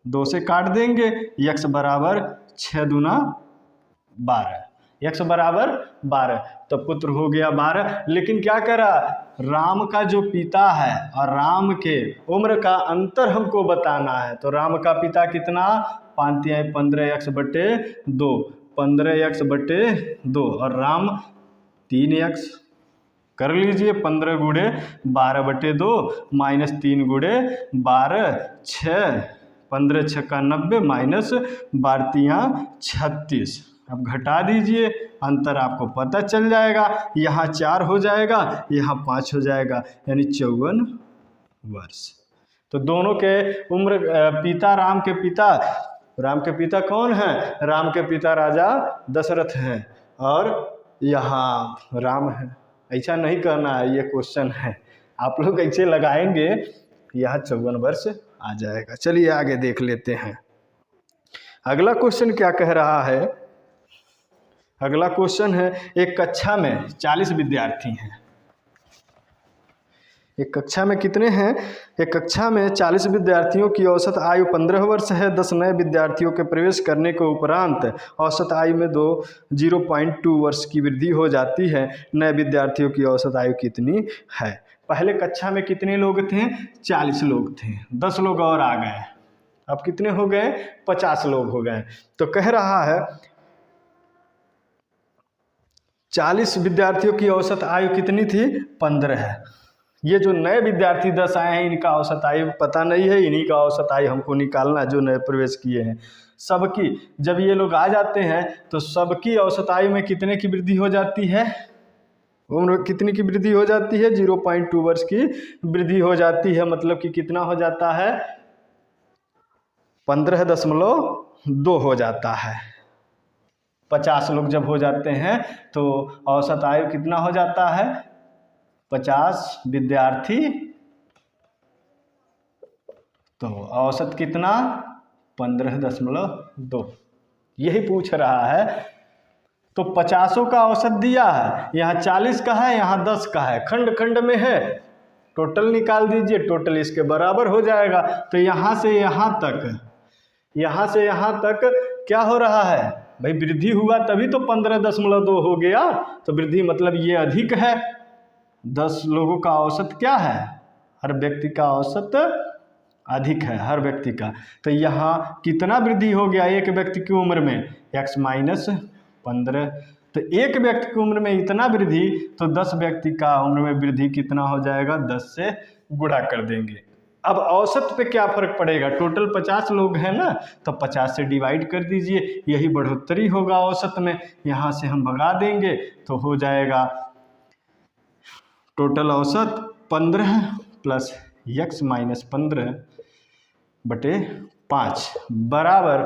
2 से काट देंगे, x बराबर 6 दूना 12, x बराबर 12, तो पुत्र हो गया 12। लेकिन क्या करा, राम का जो पिता है और राम के उम्र का अंतर हमको बताना है। तो राम का पिता कितना, 15x बटे 2, 15x बटे 2, और राम 3x कर लीजिए, 15 गुणे 12 बटे 2 माइनस 3 गुणे 12, 6, 15 6 का 90 माइनस 12 36। अब घटा दीजिए, अंतर आपको पता चल जाएगा, यहाँ 4 हो जाएगा, यहाँ 5 हो जाएगा, यानी 54 वर्ष। तो दोनों के उम्र, पिता राम के पिता कौन है, राम के पिता राजा दशरथ हैं और यहाँ राम है। ऐसा नहीं करना है, ये क्वेश्चन है, आप लोग ऐसे लगाएंगे यहाँ 54 वर्ष आ जाएगा। चलिए आगे देख लेते हैं। अगला क्वेश्चन क्या कह रहा है, अगला क्वेश्चन है, एक कक्षा में 40 विद्यार्थी हैं। एक कक्षा में कितने हैं, एक कक्षा में 40 विद्यार्थियों की औसत आयु 15 वर्ष है। 10 नए विद्यार्थियों के प्रवेश करने के उपरांत औसत आयु में 0.2 वर्ष की वृद्धि हो जाती है। नए विद्यार्थियों की औसत आयु कितनी है। पहले कक्षा में कितने लोग थे, 40 लोग थे, 10 लोग और आ गए, अब कितने हो गए, 50 लोग हो गए। तो कह रहा है 40 विद्यार्थियों की औसत आयु कितनी थी, 15 है। ये जो नए विद्यार्थी 10 आए हैं, इनका औसत आयु पता नहीं है, इन्हीं का औसत आयु हमको निकालना, जो नए प्रवेश किए हैं। सबकी, जब ये लोग आ जाते हैं तो सबकी औसत आयु में कितने की वृद्धि हो जाती है, उम्र कितनी की वृद्धि हो जाती है, 0.2 वर्ष की वृद्धि हो जाती है। मतलब कि कितना हो जाता है, 15.2 हो जाता है। 50 लोग जब हो जाते हैं तो औसत आयु कितना हो जाता है, 50 विद्यार्थी, तो औसत कितना, 15.2। यही पूछ रहा है। तो 50 का औसत दिया है, यहाँ 40 का है, यहाँ 10 का है, खंड खंड में है, टोटल निकाल दीजिए, टोटल इसके बराबर हो जाएगा। तो यहाँ से यहाँ तक, यहाँ से यहाँ तक क्या हो रहा है भाई, वृद्धि हुआ तभी तो 15.2 हो गया। तो वृद्धि मतलब ये अधिक है। 10 लोगों का औसत क्या है, हर व्यक्ति का औसत अधिक है, हर व्यक्ति का। तो यहाँ कितना वृद्धि हो गया एक व्यक्ति की उम्र में, x माइनस 15। तो एक व्यक्ति की उम्र में इतना वृद्धि, तो 10 व्यक्ति का उम्र में वृद्धि कितना हो जाएगा, 10 से गुणा कर देंगे। अब औसत पे क्या फर्क पड़ेगा, टोटल 50 लोग हैं ना, तो 50 से डिवाइड कर दीजिए, यही बढ़ोतरी होगा औसत में। यहाँ से हम भगा देंगे तो हो जाएगा टोटल औसत 15 प्लस x माइनस 15 बटे 5 बराबर,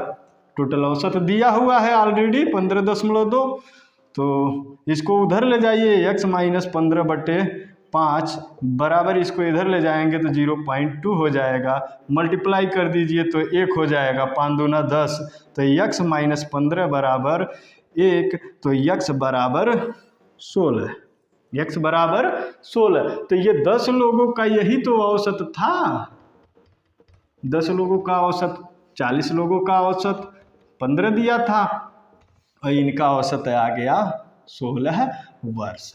टोटल औसत दिया हुआ है ऑलरेडी 15.2, तो इसको उधर ले जाइए, x माइनस 15 बटे 5 बराबर, इसको इधर ले जाएंगे तो 0.2 हो जाएगा, मल्टीप्लाई कर दीजिए तो 1 हो जाएगा, 5 दूना 10, तो x माइनस 15 बराबर 1, तो x बराबर 16, x बराबर 16। तो ये 10 लोगों का यही तो औसत था, 10 लोगों का औसत, 40 लोगों का औसत 15 दिया था, और इनका औसत आ गया 16 वर्ष।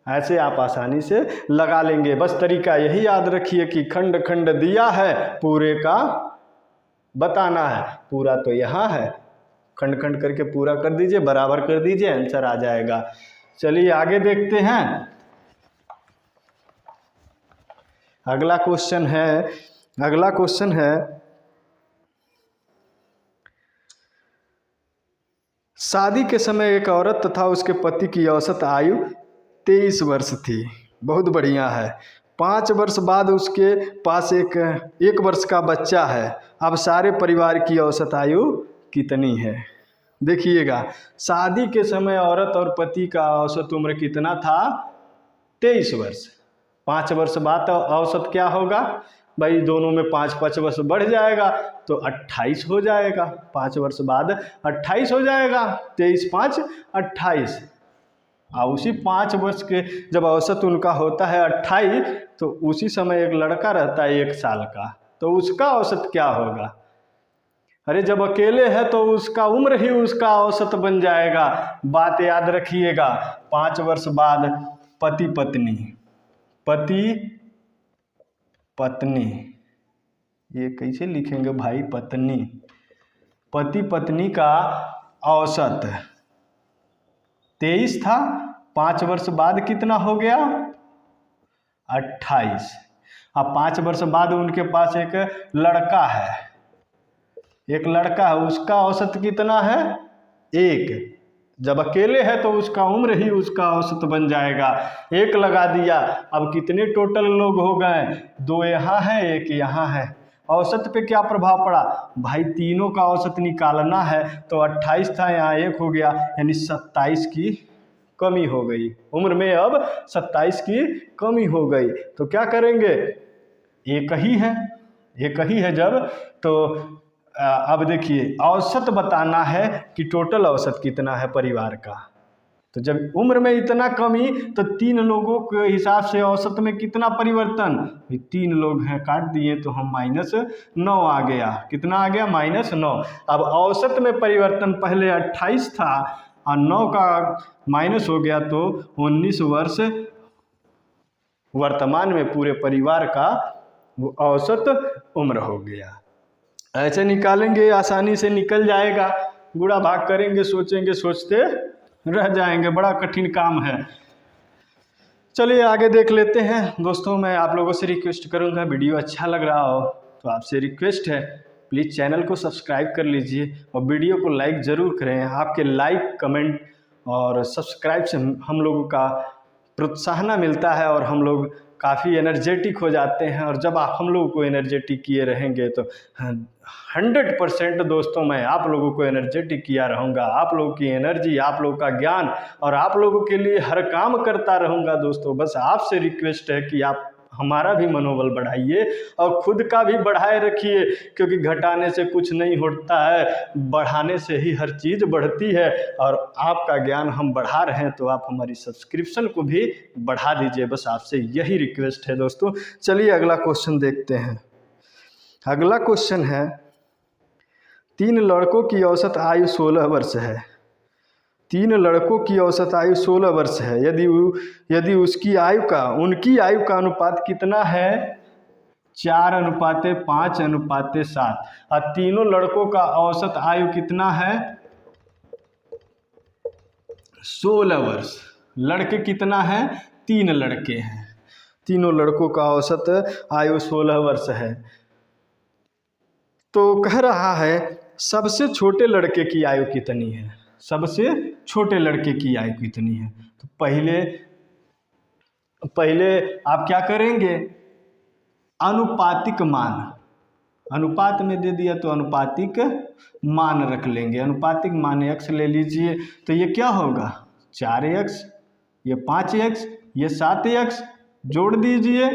ऐसे आप आसानी से लगा लेंगे। बस तरीका यही याद रखिए कि खंड खंड दिया है, पूरे का बताना है। पूरा तो यहाँ है, खंड खंड करके पूरा कर दीजिए, बराबर कर दीजिए, आंसर आ जाएगा। चलिए आगे देखते हैं। अगला क्वेश्चन है शादी के समय एक औरत तथा उसके पति की औसत आयु 23 वर्ष थी। बहुत बढ़िया है। 5 वर्ष बाद उसके पास एक वर्ष का बच्चा है। अब सारे परिवार की औसत आयु कितनी है। देखिएगा, शादी के समय औरत और पति का औसत उम्र कितना था, 23 वर्ष। 5 वर्ष बाद औसत क्या होगा भाई, दोनों में 5 वर्ष बढ़ जाएगा तो 28 हो जाएगा। 5 वर्ष बाद 28 हो जाएगा, 23 5 28 और उसी 5 वर्ष के जब औसत उनका होता है 28, तो उसी समय एक लड़का रहता है 1 साल का, तो उसका औसत क्या होगा? अरे जब अकेले है तो उसका उम्र ही उसका औसत बन जाएगा। बात याद रखिएगा। 5 वर्ष बाद पति पत्नी, पति पत्नी, ये कैसे लिखेंगे भाई? पत्नी, पति पत्नी का औसत 23 था, 5 वर्ष बाद कितना हो गया? 28। अब 5 वर्ष बाद उनके पास एक लड़का है, एक लड़का है, उसका औसत कितना है? 1। जब अकेले है तो उसका उम्र ही उसका औसत बन जाएगा। 1 लगा दिया। अब कितने टोटल लोग हो गए? 2 यहाँ है, 1 यहाँ है। औसत पे क्या प्रभाव पड़ा भाई? तीनों का औसत निकालना है, तो 28 था, यहाँ 1 हो गया, यानी 27 की कमी हो गई। उम्र में अब 27 की कमी हो गई। तो क्या करेंगे? एक ही है जब, तो अब देखिए औसत बताना है कि टोटल औसत कितना है परिवार का। तो जब उम्र में इतना कमी, तो 3 लोगों के हिसाब से औसत में कितना परिवर्तन? 3 लोग हैं, काट दिए तो हम -9 आ गया। कितना आ गया? -9। अब औसत में परिवर्तन पहले 28 था और 9 का माइनस हो गया, तो 19 वर्ष वर्तमान में पूरे परिवार का वो औसत उम्र हो गया। ऐसे निकालेंगे, आसानी से निकल जाएगा। गुणा भाग करेंगे, सोचेंगे, सोचते रह जाएंगे, बड़ा कठिन काम है। चलिए आगे देख लेते हैं। दोस्तों मैं आप लोगों से रिक्वेस्ट करूंगा, वीडियो अच्छा लग रहा हो तो आपसे रिक्वेस्ट है प्लीज़ चैनल को सब्सक्राइब कर लीजिए और वीडियो को लाइक ज़रूर करें। आपके लाइक, कमेंट और सब्सक्राइब से हम लोगों का प्रोत्साहन मिलता है और हम लोग काफ़ी एनर्जेटिक हो जाते हैं। और जब आप हम लोगों को एनर्जेटिक किए रहेंगे तो 100% दोस्तों मैं आप लोगों को एनर्जेटिक किया रहूँगा। आप लोगों की एनर्जी, आप लोगों का ज्ञान और आप लोगों के लिए हर काम करता रहूँगा। दोस्तों बस आपसे रिक्वेस्ट है कि आप हमारा भी मनोबल बढ़ाइए और खुद का भी बढ़ाए रखिए, क्योंकि घटाने से कुछ नहीं होता है, बढ़ाने से ही हर चीज़ बढ़ती है। और आपका ज्ञान हम बढ़ा रहे हैं तो आप हमारी सब्सक्रिप्शन को भी बढ़ा दीजिए, बस आपसे यही रिक्वेस्ट है दोस्तों। चलिए अगला क्वेश्चन देखते हैं। अगला क्वेश्चन है, 3 लड़कों की औसत आयु 16 वर्ष है। 3 लड़कों की औसत आयु 16 वर्ष है। यदि उनकी आयु का अनुपात कितना है? 4:5:7। और तीनों लड़कों का औसत आयु कितना है? 16 वर्ष। लड़के कितना है? 3 लड़के हैं। तीनों लड़कों का औसत आयु 16 वर्ष है। तो कह रहा है सबसे छोटे लड़के की आयु कितनी है? सबसे छोटे लड़के की आयु कितनी है? तो पहले आप क्या करेंगे? अनुपातिक मान, अनुपात में दे दिया तो अनुपातिक मान रख लेंगे। अनुपातिक मान x ले लीजिए, तो ये क्या होगा? 4x, ये 5x, ये 7x, जोड़ दीजिए,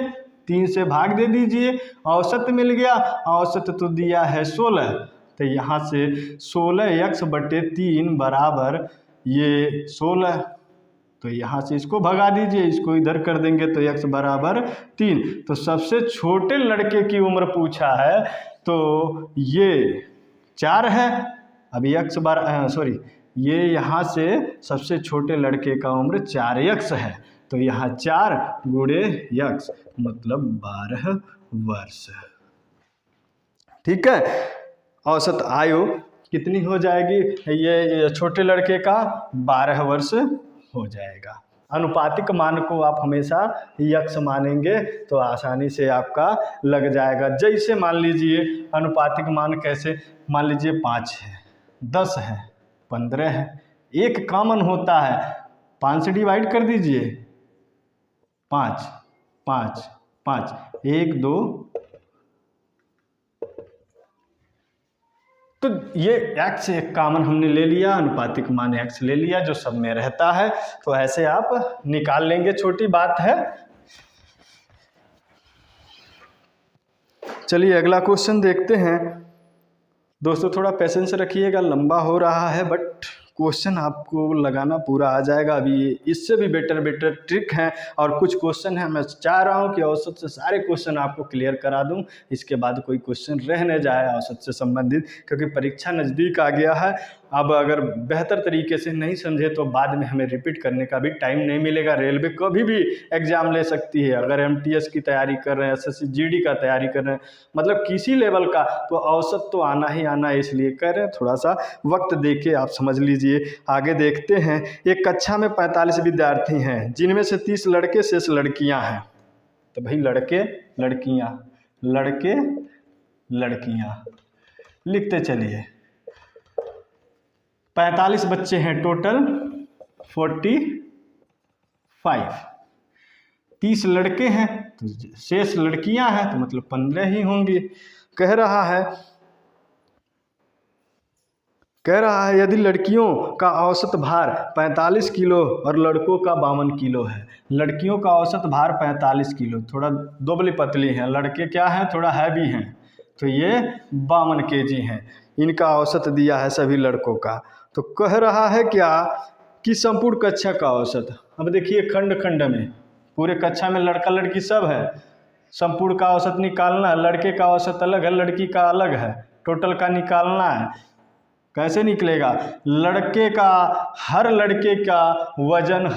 3 से भाग दे दीजिए, औसत मिल गया। औसत तो दिया है 16, तो यहाँ से 16x/3 बराबर ये 16, तो यहाँ से इसको भगा दीजिए, इसको इधर कर देंगे तो x बराबर 3। तो सबसे छोटे लड़के की उम्र पूछा है, तो ये 4 है। अभी ये यहाँ से सबसे छोटे लड़के का उम्र 4x है, तो यहाँ 4 × x मतलब 12 वर्ष। ठीक है, औसत आयु कितनी हो जाएगी? ये छोटे लड़के का 12 वर्ष हो जाएगा। अनुपातिक मान को आप हमेशा x मानेंगे तो आसानी से आपका लग जाएगा। जैसे मान लीजिए अनुपातिक मान कैसे, मान लीजिए 5 है, 10 है, 15 है, एक कॉमन होता है, 5 से डिवाइड कर दीजिए, 5 5 5, 1 2, तो ये x एक कॉमन हमने ले लिया, अनुपातिक मान x ले लिया जो सब में रहता है। तो ऐसे आप निकाल लेंगे, छोटी बात है। चलिए अगला क्वेश्चन देखते हैं। दोस्तों थोड़ा पेशेंस रखिएगा, लंबा हो रहा है बट क्वेश्चन आपको लगाना पूरा आ जाएगा। अभी इससे भी बेटर ट्रिक है और कुछ क्वेश्चन है, मैं चाह रहा हूँ कि औसत से सारे क्वेश्चन आपको क्लियर करा दूँ, इसके बाद कोई क्वेश्चन रह न जाए औसत से संबंधित, क्योंकि परीक्षा नज़दीक आ गया है। अब अगर बेहतर तरीके से नहीं समझे तो बाद में हमें रिपीट करने का भी टाइम नहीं मिलेगा। रेलवे कभी भी एग्ज़ाम ले सकती है। अगर MTS की तैयारी कर रहे हैं, SSC GD का तैयारी कर रहे हैं, मतलब किसी लेवल का, तो औसत तो आना ही आना है। इसलिए कह रहे हैं थोड़ा सा वक्त देके आप समझ लीजिए। आगे देखते हैं। एक कक्षा में 45 विद्यार्थी हैं, जिनमें से 30 लड़के शेष लड़कियां हैं। तो भाई लड़के लड़कियां लिखते चलिए। 45 बच्चे हैं टोटल, 45। 30 लड़के हैं तो शेष लड़कियां हैं, तो मतलब 15 ही होंगी। कह रहा है यदि लड़कियों का औसत भार 45 किलो और लड़कों का 52 किलो है। लड़कियों का औसत भार 45 किलो, थोड़ा दुबली पतली हैं। लड़के क्या हैं, थोड़ा हैवी हैं, तो ये 52 kg हैं। इनका औसत दिया है सभी लड़कों का। तो कह रहा है क्या कि संपूर्ण कक्षा का औसत। अब देखिए खंड खंड में, पूरे कक्षा में लड़का लड़की सब है, संपूर्ण का औसत निकालना है। लड़के का औसत अलग है, लड़की का अलग है, टोटल का निकालना है। कैसे निकलेगा? लड़के का, हर लड़के का वजन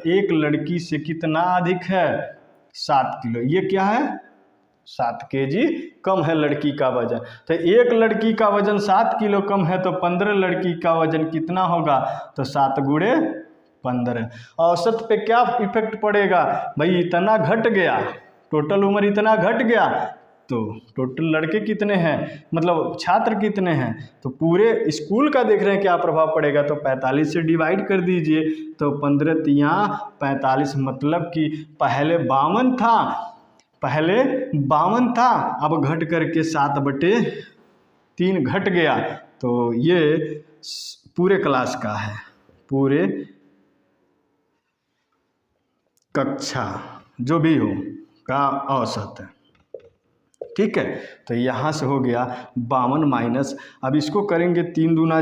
एक लड़की से कितना अधिक है? 7 किलो। ये क्या है? 7 kg कम है लड़की का वजन। तो एक लड़की का वजन 7 किलो कम है, तो 15 लड़की का वजन कितना होगा? तो 7 गुणे 15। औसत पे क्या इफेक्ट पड़ेगा? भाई इतना घट गया, टोटल उम्र इतना घट गया, तो टोटल लड़के कितने हैं, मतलब छात्र कितने हैं, तो पूरे स्कूल का देख रहे हैं क्या प्रभाव पड़ेगा। तो 45 से डिवाइड कर दीजिए, तो 15 तिया 45, मतलब कि पहले 52 था, अब घट करके 7/3 घट गया। तो ये पूरे क्लास का है, पूरे कक्षा जो भी हो का औसत है। ठीक है, तो यहाँ से हो गया 52 माइनस, अब इसको करेंगे 3 दूना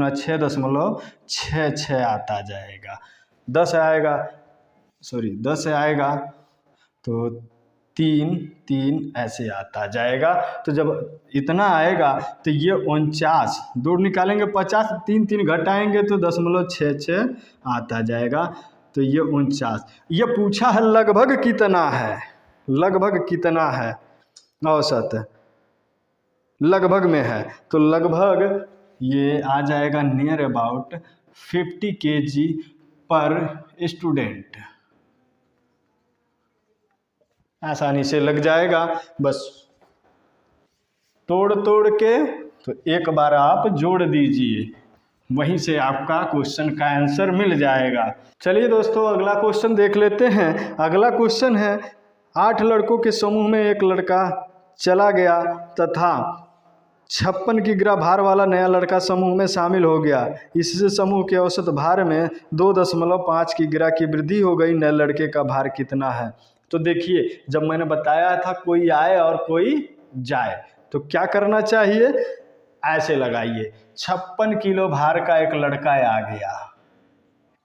6.66 आता जाएगा। 10 आएगा तो 3 ऐसे आता जाएगा। तो जब इतना आएगा तो ये 49, दूर निकालेंगे 50, 3 घटाएंगे तो 0.66 आता जाएगा। तो ये 49, ये पूछा है लगभग कितना है औसत, लगभग में है, तो लगभग ये आ जाएगा नियर अबाउट 50 kg पर स्टूडेंट। आसानी से लग जाएगा, बस तोड़ के तो एक बार आप जोड़ दीजिए, वहीं से आपका क्वेश्चन का आंसर मिल जाएगा। चलिए दोस्तों अगला क्वेश्चन देख लेते हैं। अगला क्वेश्चन है 8 लड़कों के समूह में एक लड़का चला गया तथा 56 किग्रा भार वाला नया लड़का समूह में शामिल हो गया। इससे समूह के औसत भार में 2.5 किग्रा की वृद्धि हो गई। नए लड़के का भार कितना है? तो देखिए, जब मैंने बताया था कोई आए और कोई जाए, तो क्या करना चाहिए? ऐसे लगाइए, 56 किलो भार का एक लड़का आ गया,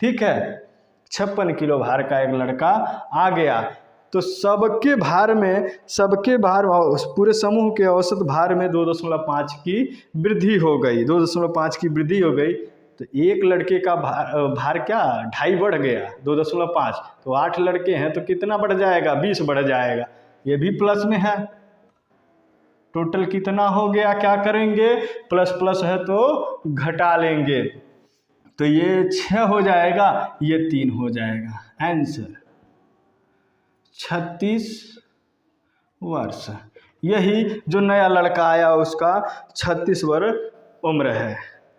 ठीक है, 56 किलो भार का एक लड़का आ गया, तो सबके भार पूरे समूह के औसत भार में 2.5 की वृद्धि हो गई। 2.5 की वृद्धि हो गई, तो एक लड़के का भार क्या 2.5 बढ़ गया, 2.5, तो 8 लड़के हैं तो कितना बढ़ जाएगा? 20 बढ़ जाएगा। ये भी प्लस में है, टोटल कितना हो गया? क्या करेंगे? प्लस है तो घटा लेंगे, तो ये 6 हो जाएगा, ये 3 हो जाएगा। आंसर 36 वर्ष। यही जो नया लड़का आया उसका 36 वर्ष उम्र है।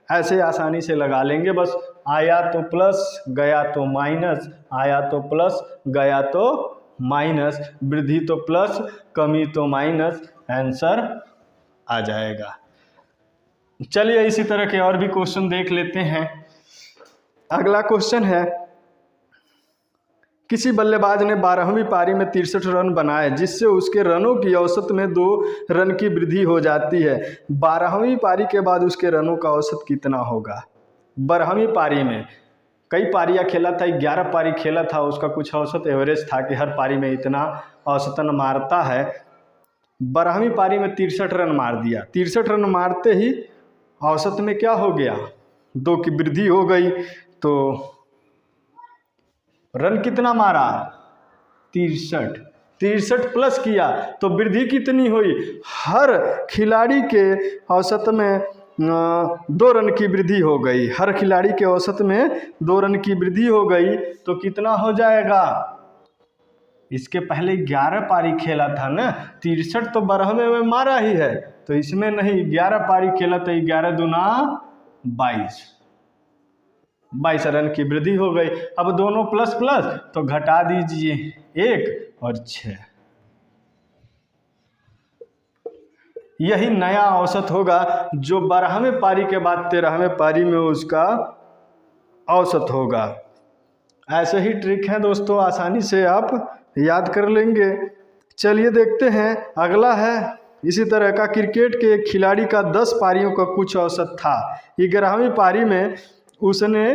ऐसे आसानी से लगा लेंगे, बस आया तो प्लस गया तो माइनस, आया तो प्लस गया तो माइनस, वृद्धि तो प्लस कमी तो माइनस, आंसर आ जाएगा। चलिए इसी तरह के और भी क्वेश्चन देख लेते हैं। अगला क्वेश्चन है किसी बल्लेबाज ने 12वीं पारी में 63 रन बनाए, जिससे उसके रनों की औसत में 2 रन की वृद्धि हो जाती है। 12वीं पारी के बाद उसके रनों का औसत कितना होगा? 12वीं पारी में कई पारियां खेला था, 11 पारी खेला था, उसका कुछ औसत एवरेज था कि हर पारी में इतना औसतन मारता है। 12वीं पारी में 63 रन मार दिया। 63 रन मारते ही औसत में क्या हो गया? 2 की वृद्धि हो गई। तो रन कितना मारा? 63। 63 प्लस किया तो वृद्धि कितनी हुई? हर खिलाड़ी के औसत में 2 रन की वृद्धि हो गई। हर खिलाड़ी के औसत में 2 रन की वृद्धि हो गई तो कितना हो जाएगा? इसके पहले 11 पारी खेला था ना, 63 तो 12वें में मारा ही है, तो इसमें नहीं, 11 पारी खेला तो 11 दूना 22 रन की वृद्धि हो गई। अब दोनों प्लस प्लस तो घटा दीजिए 1 और 6। यही नया औसत होगा जो 12वें पारी के बाद 13वें पारी में उसका औसत होगा। ऐसे ही ट्रिक है दोस्तों, आसानी से आप याद कर लेंगे। चलिए देखते हैं, अगला है इसी तरह का। क्रिकेट के एक खिलाड़ी का 10 पारियों का कुछ औसत था। 11वीं पारी में उसने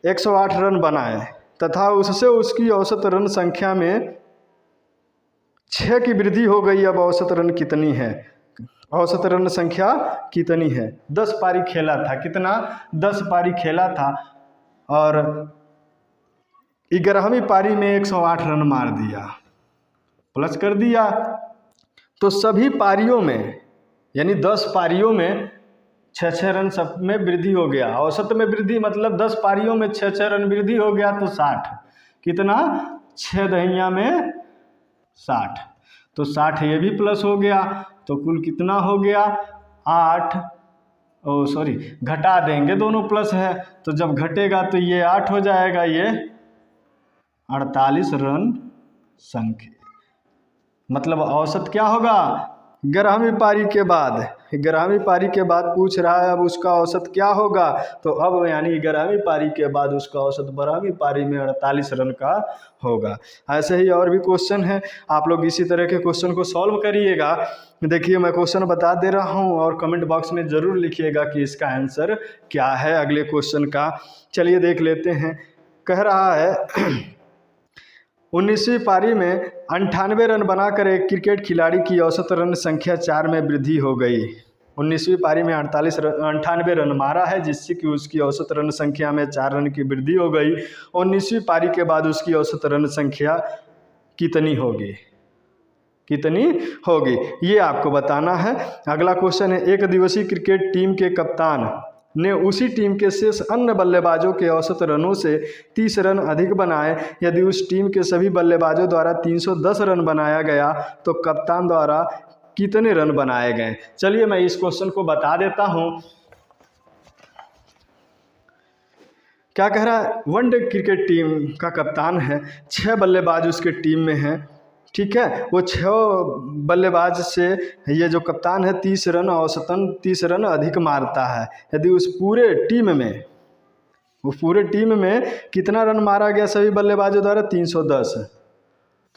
108 रन बनाए तथा उससे उसकी औसत रन संख्या में 6 की वृद्धि हो गई। अब औसत रन कितनी है? औसत रन संख्या कितनी है? 10 पारी खेला था। कितना? 10 पारी खेला था और 11वीं पारी में 108 रन मार दिया, प्लस कर दिया। तो सभी पारियों में यानी 10 पारियों में 6-6 रन सब में वृद्धि हो गया। औसत में वृद्धि मतलब 10 पारियों में 6-6 रन वृद्धि हो गया तो 60। कितना? 6 दहिया में 60। तो 60 ये भी प्लस हो गया तो कुल कितना हो गया? 8। घटा देंगे, दोनों प्लस है तो जब घटेगा तो ये 8 हो जाएगा, ये 48 रन संख्या। मतलब औसत क्या होगा? 11वीं पारी के बाद 11वीं पारी के बाद पूछ रहा है अब उसका औसत क्या होगा। तो अब यानी 11वीं पारी के बाद उसका औसत 12वीं पारी में 48 रन का होगा। ऐसे ही और भी क्वेश्चन है, आप लोग इसी तरह के क्वेश्चन को सॉल्व करिएगा। देखिए मैं क्वेश्चन बता दे रहा हूँ और कमेंट बॉक्स में ज़रूर लिखिएगा कि इसका आंसर क्या है अगले क्वेश्चन का। चलिए देख लेते हैं। कह रहा है 19वीं पारी में 98 रन बनाकर एक क्रिकेट खिलाड़ी की औसत रन संख्या 4 में वृद्धि हो गई। 19वीं पारी में 98 रन मारा है जिससे कि उसकी औसत रन संख्या में 4 रन की वृद्धि हो गई। 19वीं पारी के बाद उसकी औसत रन संख्या कितनी होगी? कितनी होगी ये आपको बताना है। अगला क्वेश्चन है, एक दिवसीय क्रिकेट टीम के कप्तान ने उसी टीम के शेष अन्य बल्लेबाजों के औसत रनों से 30 रन अधिक बनाए। यदि उस टीम के सभी बल्लेबाजों द्वारा 310 रन बनाया गया तो कप्तान द्वारा कितने रन बनाए गए? चलिए मैं इस क्वेश्चन को बता देता हूं। क्या कह रहा है? वनडे क्रिकेट टीम का कप्तान है, 6 बल्लेबाज उसके टीम में हैं, ठीक है। वो 6 बल्लेबाज से ये जो कप्तान है 30 रन औसतन 30 रन अधिक मारता है। यदि उस पूरे टीम में कितना रन मारा गया सभी बल्लेबाजों द्वारा? 310।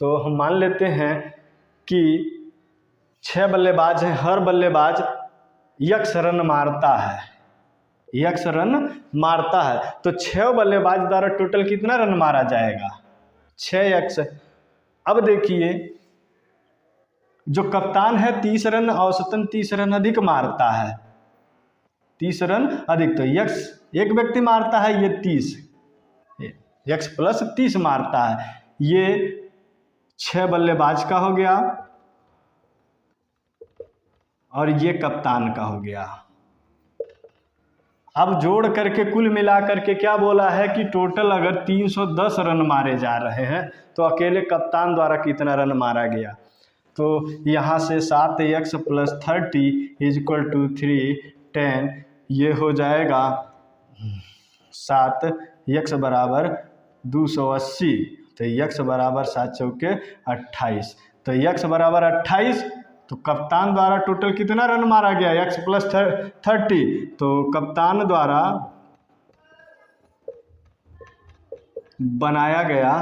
तो हम मान लेते हैं कि 6 बल्लेबाज हैं, हर बल्लेबाज x रन मारता है, x रन मारता है। तो 6 बल्लेबाज द्वारा टोटल कितना रन मारा जाएगा? 6x। अब देखिए जो कप्तान है 30 रन औसतन 30 रन अधिक मारता है, 30 रन अधिक, तो एक व्यक्ति मारता है, ये 30 x प्लस 30 मारता है, ये 6 बल्लेबाज का हो गया और ये कप्तान का हो गया। अब जोड़ करके कुल मिला करके क्या बोला है कि टोटल अगर 310 रन मारे जा रहे हैं तो अकेले कप्तान द्वारा कितना रन मारा गया? तो यहाँ से 7x प्लस 30 इजक्वल टू 310, ये हो जाएगा 7x बराबर 280। तो x बराबर 7 चौके 28। तो x बराबर 28, तो कप्तान द्वारा टोटल कितना रन मारा गया? x plus 30। तो कप्तान द्वारा बनाया गया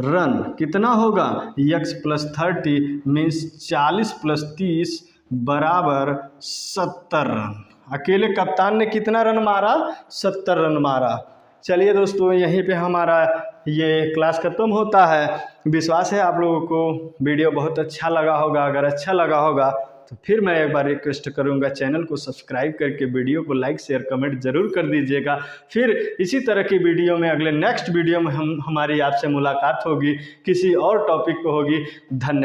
रन कितना होगा, x + 30 मीन्स 40 + 30 बराबर 70 रन। अकेले कप्तान ने कितना रन मारा, 70 रन मारा। चलिए दोस्तों, यहीं पे हमारा ये क्लास खत्म होता है। विश्वास है आप लोगों को वीडियो बहुत अच्छा लगा होगा। अगर अच्छा लगा होगा तो फिर मैं एक बार रिक्वेस्ट करूंगा, चैनल को सब्सक्राइब करके वीडियो को लाइक शेयर कमेंट ज़रूर कर दीजिएगा। फिर इसी तरह की वीडियो में अगले नेक्स्ट वीडियो में हमारी आपसे मुलाकात होगी, किसी और टॉपिक पे होगी। धन्यवाद।